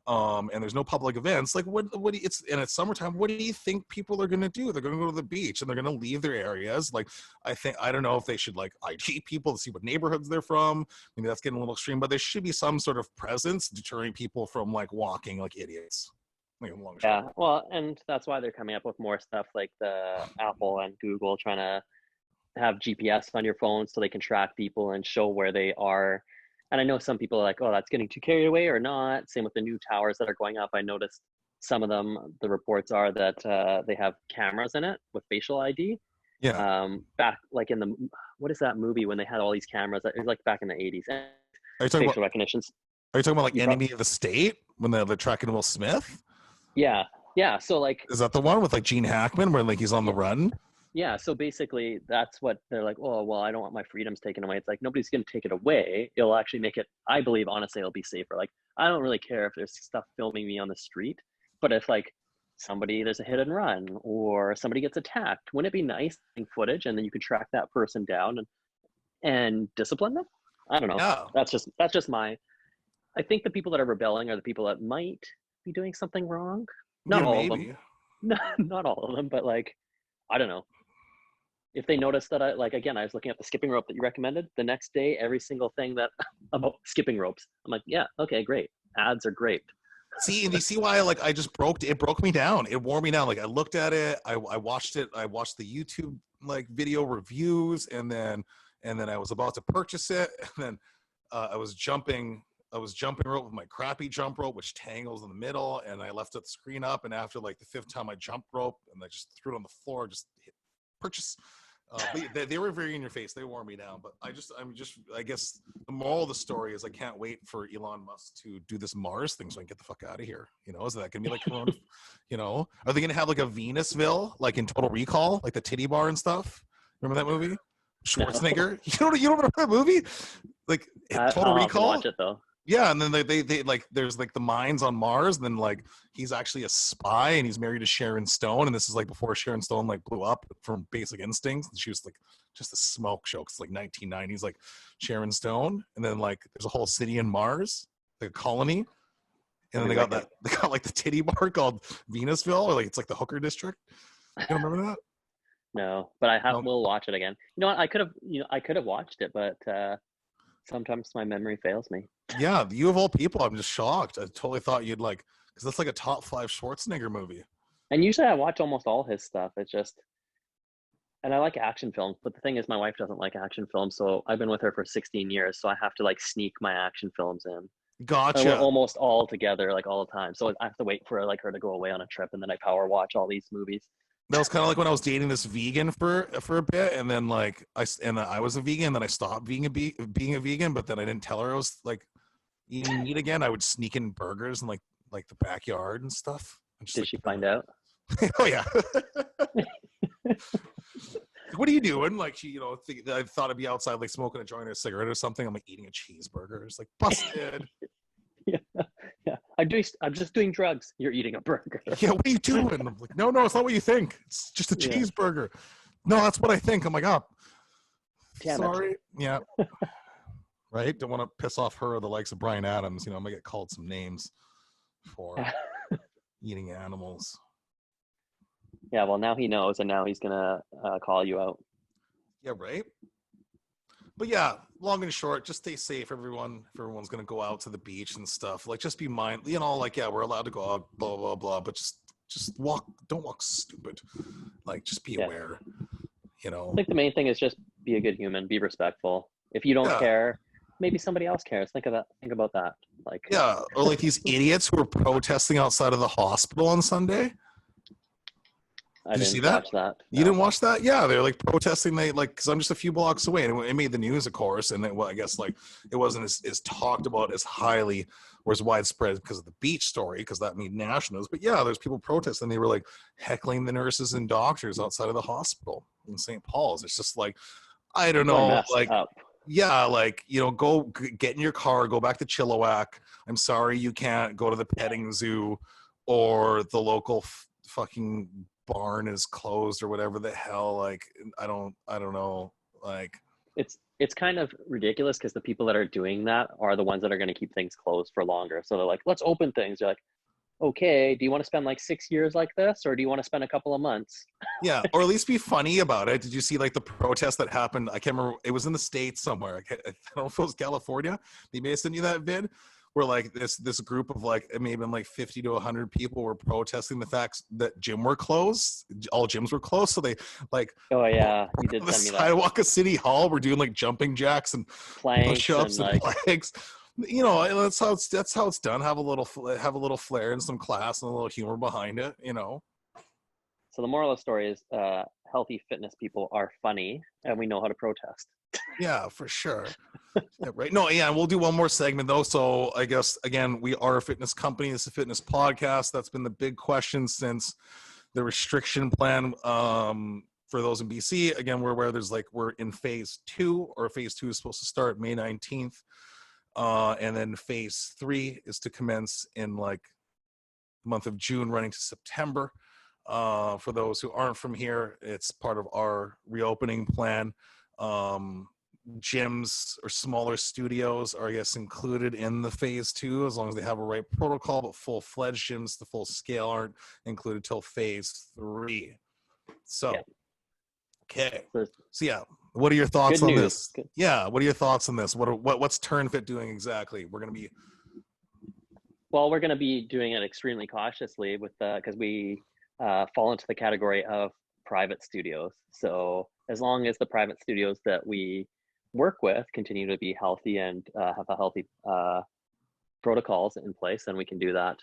A: And there's no public events. Like it's summertime. What do you think people are going to do? They're going to go to the beach and they're going to leave their areas. Like, I don't know if they should like ID people to see what neighborhoods they're from. Maybe that's getting a little extreme, but there should be some sort of presence deterring people from like walking like idiots.
B: Yeah, well, and that's why they're coming up with more stuff like the Apple and Google trying to have GPS on your phone so they can track people and show where they are. And I know some people are like, oh, that's getting too carried away or not. Same with the new towers that are going up. I noticed some of them, the reports are that they have cameras in it with facial ID.
A: Yeah.
B: Back like in what is that movie when they had all these cameras? It was like back in the 80s.
A: Are you talking
B: facial recognitions?
A: Are you talking about like Enemy of the State when they're tracking Will Smith?
B: Yeah. So like,
A: is that the one with like Gene Hackman where like he's on the run?
B: Yeah, so basically that's what they're like, oh, well, I don't want my freedoms taken away. It's like, nobody's going to take it away. It'll actually make it, I believe, honestly, it'll be safer. Like, I don't really care if there's stuff filming me on the street, but if like there's a hit and run or somebody gets attacked, wouldn't it be nice in footage and then you could track that person down and discipline them? I don't know. Yeah. That's just I think the people that are rebelling are the people that might be doing something wrong. Not all of them. Not all of them, but like, I don't know. If they notice that I was looking at the skipping rope that you recommended, the next day, every single thing that about skipping ropes, I'm like, yeah, okay, great. Ads are great.
A: See, and you see why like it broke me down. It wore me down. Like I looked at it, I watched it, I watched the YouTube like video reviews, and then I was about to purchase it, and then I was jumping rope with my crappy jump rope, which tangles in the middle, and I left the screen up, and after like the 5th time I jumped rope and I just threw it on the floor, just hit purchase. But they were very in your face. They wore me down. But I guess the moral of the story is I can't wait for Elon Musk to do this Mars thing so I can get the fuck out of here. Is that gonna be like Corona? Are they gonna have like a Venusville, like in Total Recall, like the titty bar and stuff? Remember that movie? Schwarzenegger. No. You don't remember that movie? Like Total Recall.
B: Watch it though.
A: Yeah, and then they like there's like the mines on Mars, and then like he's actually a spy, and he's married to Sharon Stone, and this is like before Sharon Stone like blew up from Basic Instincts, and she was like just a smoke show. It's like 1990s, like Sharon Stone, and then like there's a whole city in Mars, like a colony, And then they got like the titty bar called Venusville, or like it's like the hooker district. You don't remember that?
B: No, but
A: No.
B: we'll watch it again. You know what? I could have watched it, but sometimes my memory fails me.
A: Yeah, you of all people, I'm just shocked. I totally thought you'd like, because that's like a top 5 Schwarzenegger movie.
B: And usually I watch almost all his stuff. It's just, and I like action films, but the thing is, my wife doesn't like action films, so I've been with her for 16 years, so I have to like sneak my action films in.
A: Gotcha.
B: We're almost all together, like all the time. So I have to wait for like her to go away on a trip, and then I power watch all these movies.
A: That was kind of like when I was dating this vegan for a bit, and then like I was a vegan, then I stopped being a vegan, but then I didn't tell her I was like eating meat again. I would sneak in burgers in like the backyard and stuff.
B: Did she find out?
A: Oh yeah. What are you doing? Like she, I thought I'd be outside like smoking a joint or a cigarette or something. I'm like eating a cheeseburger. It's like busted.
B: Yeah. I'm just doing drugs. You're eating a burger.
A: Yeah, what are you doing? I'm like, no, it's not what you think. It's just a cheeseburger. No, that's what I think. I'm like, oh, sorry. Yeah. Right? Don't want to piss off her or the likes of Bryan Adams. I'm gonna get called some names for eating animals.
B: Yeah, well, now he knows, and now he's gonna call you out.
A: Yeah, right. But yeah, long and short, just stay safe, everyone. If everyone's gonna go out to the beach and stuff, like just be mindful. Like we're allowed to go out, blah blah blah, but just walk. Don't walk stupid. Like just be aware. I
B: think the main thing is just be a good human, be respectful. If you don't care, maybe somebody else cares. Think about that. Like
A: or like these idiots who are protesting outside of the hospital on Sunday. Did you see that?
B: Watch that.
A: You didn't watch that? Yeah, they're like protesting. They like, because I'm just a few blocks away, and it made the news, of course. And I guess like it wasn't as talked about as highly or as widespread because of the beach story, because that made nationals. But yeah, there's people protesting. They were like heckling the nurses and doctors outside of the hospital in St. Paul's. It's just like, I don't know, like go get in your car, go back to Chilliwack. I'm sorry you can't go to the petting zoo or the local fucking barn is closed or whatever the hell. Like I don't know, like
B: it's kind of ridiculous because the people that are doing that are the ones that are going to keep things closed for longer. So they're like, let's open things. You're like, okay, do you want to spend like 6 years like this, or do you want to spend a couple of months?
A: Yeah, or at least be funny about it. Did you see like the protest that happened? I can't remember, it was in the States somewhere. I don't know if it was California. They may have sent you that vid where like this group of like maybe like 50 to 100 people were protesting the fact that all gyms were closed. So they like,
B: oh yeah, you did
A: the
B: send me that.
A: sidewalk of City Hall were doing like jumping jacks and push-ups and planks. That's how it's done. Have a little flair and some class and a little humor behind it.
B: So the moral of the story is healthy fitness people are funny, and we know how to protest.
A: Yeah, for sure. Yeah, right. No, yeah, we'll do one more segment though. So I guess again, we are a fitness company. It's a fitness podcast. That's been the big question since the restriction plan. For those in BC, again, we're in phase 2, or phase 2 is supposed to start May 19th. And then phase 3 is to commence in like the month of June, running to September. For those who aren't from here, it's part of our reopening plan. Gyms or smaller studios are, I guess, included in the phase 2 as long as they have a right protocol, but full-fledged gyms, the full scale, aren't included till phase 3. So, okay. So yeah, what are your thoughts on this? Yeah, what are your thoughts on this? What's Turnfit doing exactly? We're going to be
B: doing it extremely cautiously because we fall into the category of private studios. So as long as the private studios that we work with continue to be healthy and have a healthy protocols in place, then we can do that.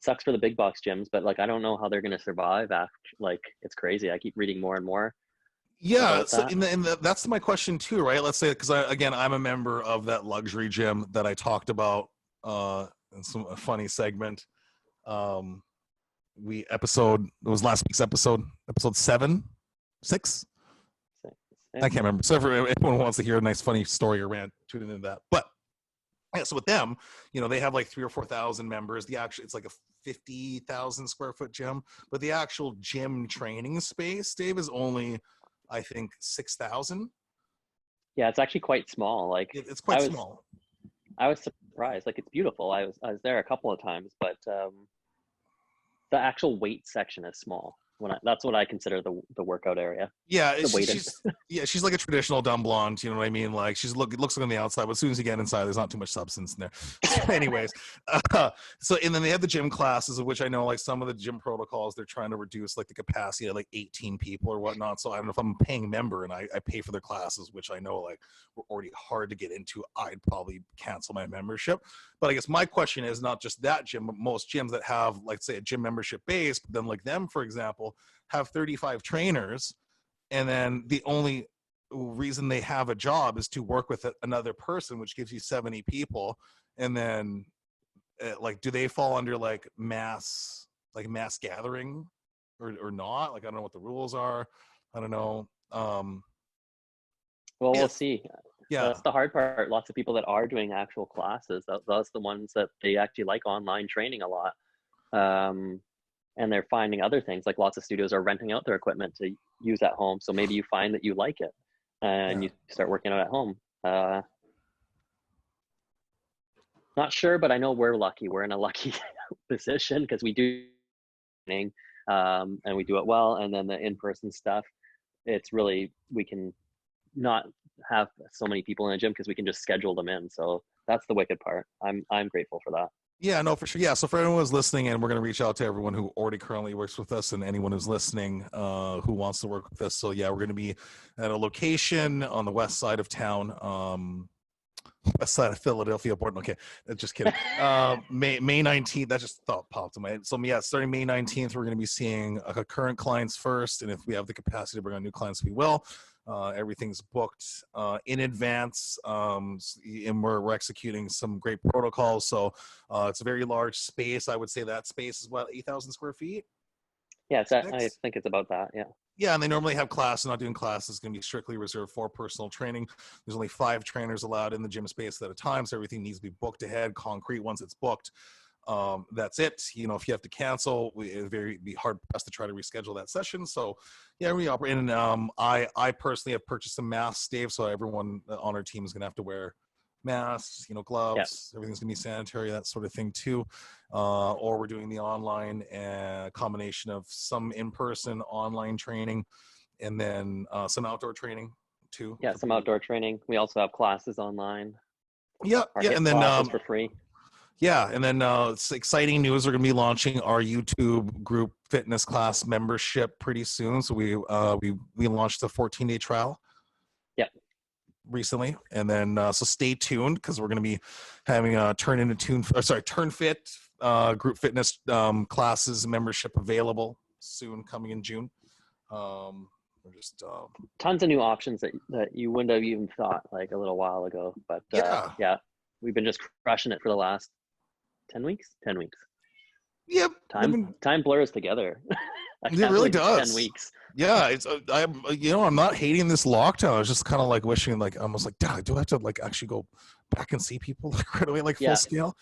B: Sucks for the big box gyms, but like I don't know how they're going to survive after. Like it's crazy. I keep reading more and more.
A: Yeah, so that's my question too, right? Let's say, because I'm a member of that luxury gym that I talked about in a funny segment. It was last week's episode 6. I can't remember. So if anyone wants to hear a nice funny story or rant, tune into that. But yeah, so with them, they have like 3,000 or 4,000 members. It's like a 50,000 square foot gym, but the actual gym training space, Dave, is only, I think, 6,000.
B: Yeah, it's actually quite small. Like
A: it's quite small.
B: I was surprised. Like, it's beautiful. I was there a couple of times, but the actual weight section is small. That's what I consider the workout area.
A: Yeah,
B: The weighted.
A: she's like a traditional dumb blonde. You know what I mean? Like it looks like on the outside, but as soon as you get inside, there's not too much substance in there. So, anyways, so and then they have the gym classes, of which I know like some of the gym protocols they're trying to reduce like the capacity of like 18 people or whatnot. So I don't know if I'm a paying member and I pay for their classes, which I know like were already hard to get into. I'd probably cancel my membership. But I guess my question is not just that gym, but most gyms that have like say a gym membership base, but then like them, for example, have 35 trainers, and then the only reason they have a job is to work with another person, which gives you 70 people. And then like, do they fall under like mass gathering or not? Like, I don't know what the rules are. I don't know.
B: Well,
A: Yeah.
B: we'll see.
A: Yeah.
B: That's the hard part. Lots of people that are doing actual classes, that's the ones that they actually like online training a lot. And they're finding other things, like lots of studios are renting out their equipment to use at home. So maybe you find that you like it and you start working out at home. Not sure, but I know we're lucky. We're in a lucky position because we do training, and we do it well. And then the in-person stuff, it's really, we can not have so many people in a gym because we can just schedule them in. So that's the wicked part. I'm grateful for that.
A: Yeah, no, for sure. Yeah, so for anyone who's listening, and we're going to reach out to everyone who already currently works with us and anyone who's listening who wants to work with us. So yeah, we're going to be at a location on the west side of town, west side of Philadelphia, Portland. Okay, just kidding. May 19th, that just popped in my head. So yeah, starting May 19th, we're going to be seeing current clients first, and if we have the capacity to bring on new clients, we will. Everything's booked in advance, and we're executing some great protocols. So it's a very large space. I would say that space is what, 8,000 square feet?
B: Yeah, I think it's about that. Yeah.
A: Yeah, and they normally have classes. Not doing classes. It's going to be strictly reserved for personal training. There's only 5 trainers allowed in the gym space at a time, so everything needs to be booked ahead, concrete. Once it's booked, that's it. You know, if you have to cancel, it'd be hard pressed to try to reschedule that session. So yeah, we operate. And I personally have purchased some masks, Dave, so everyone on our team is gonna have to wear masks, you know, gloves. Yep. Everything's gonna be sanitary, that sort of thing too. Or we're doing the online combination of some in-person online training and then some outdoor training too.
B: Yeah, some outdoor training. We also have classes online.
A: Yeah, and then
B: for free.
A: Yeah, and then it's exciting news. We're going to be launching our YouTube group fitness class membership pretty soon. So we launched a 14-day trial.
B: Yeah.
A: Recently, and then so stay tuned because we're going to be having a Turnfit group fitness classes membership available soon, coming in June. We're just
B: tons of new options that you wouldn't have even thought like a little while ago. But yeah, we've been just crushing it for the last 10 weeks.
A: Yep.
B: Time blurs together.
A: It really does.
B: 10 weeks.
A: Yeah, it's I'm not hating this lockdown. I was just kind of like wishing, like, almost like, do I have to like actually go back and see people like right away, like full scale?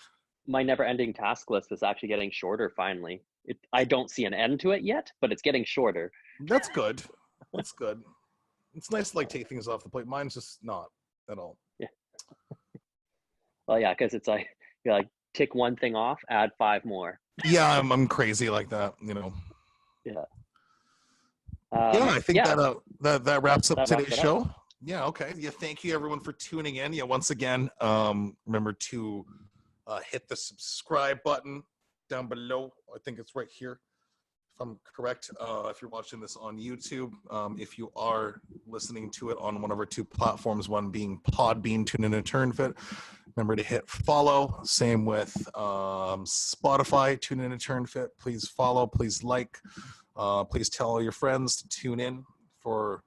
B: My never-ending task list is actually getting shorter. Finally, I don't see an end to it yet, but it's getting shorter.
A: That's good. That's good. It's nice to like take things off the plate. Mine's just not at all.
B: Yeah. Well, yeah, because it's like you're like tick one thing off, add 5 more.
A: Yeah, I'm crazy like that, you know.
B: Yeah.
A: I think that wraps up today's show. Yeah, okay. Yeah, thank you everyone for tuning in. Yeah, once again, remember to hit the subscribe button down below. I think it's right here, if I'm correct. If you're watching this on YouTube, if you are listening to it on one of our 2 platforms, one being Podbean, TuneIn To TurnFit, remember to hit follow. Same with Spotify, TuneIn To TurnFit. Please follow, please like. Please tell all your friends to tune in for,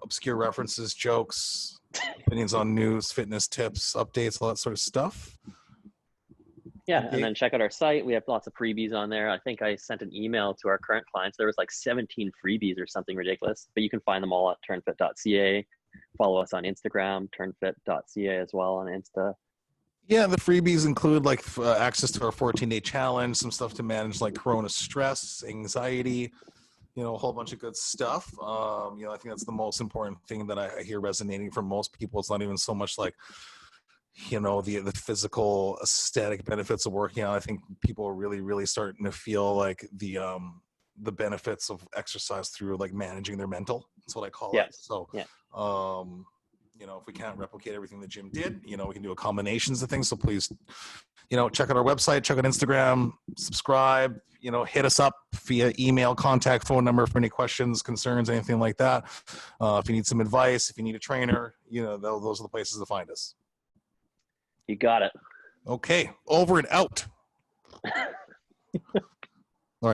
A: obscure references, jokes, opinions on news, fitness tips, updates, all that sort of stuff.
B: Yeah, and then check out our site. We have lots of freebies on there. I think I sent an email to our current clients. There was like 17 freebies or something ridiculous, but you can find them all at turnfit.ca. Follow us on Instagram, turnfit.ca as well on Insta.
A: Yeah, the freebies include like access to our 14-day challenge, some stuff to manage like corona stress, anxiety, a whole bunch of good stuff. I think that's the most important thing that I hear resonating from most people. It's not even so much like, the physical aesthetic benefits of working out. I think people are really starting to feel like the benefits of exercise through like managing their mental. That's what I call
B: Yeah.
A: it. So,
B: Yeah.
A: If we can't replicate everything the gym did, we can do a combinations of things. So please, check out our website, check out Instagram, subscribe, hit us up via email, contact, phone number for any questions, concerns, anything like that. If you need some advice, if you need a trainer, those are the places to find us.
B: You got it.
A: Okay. Over and out.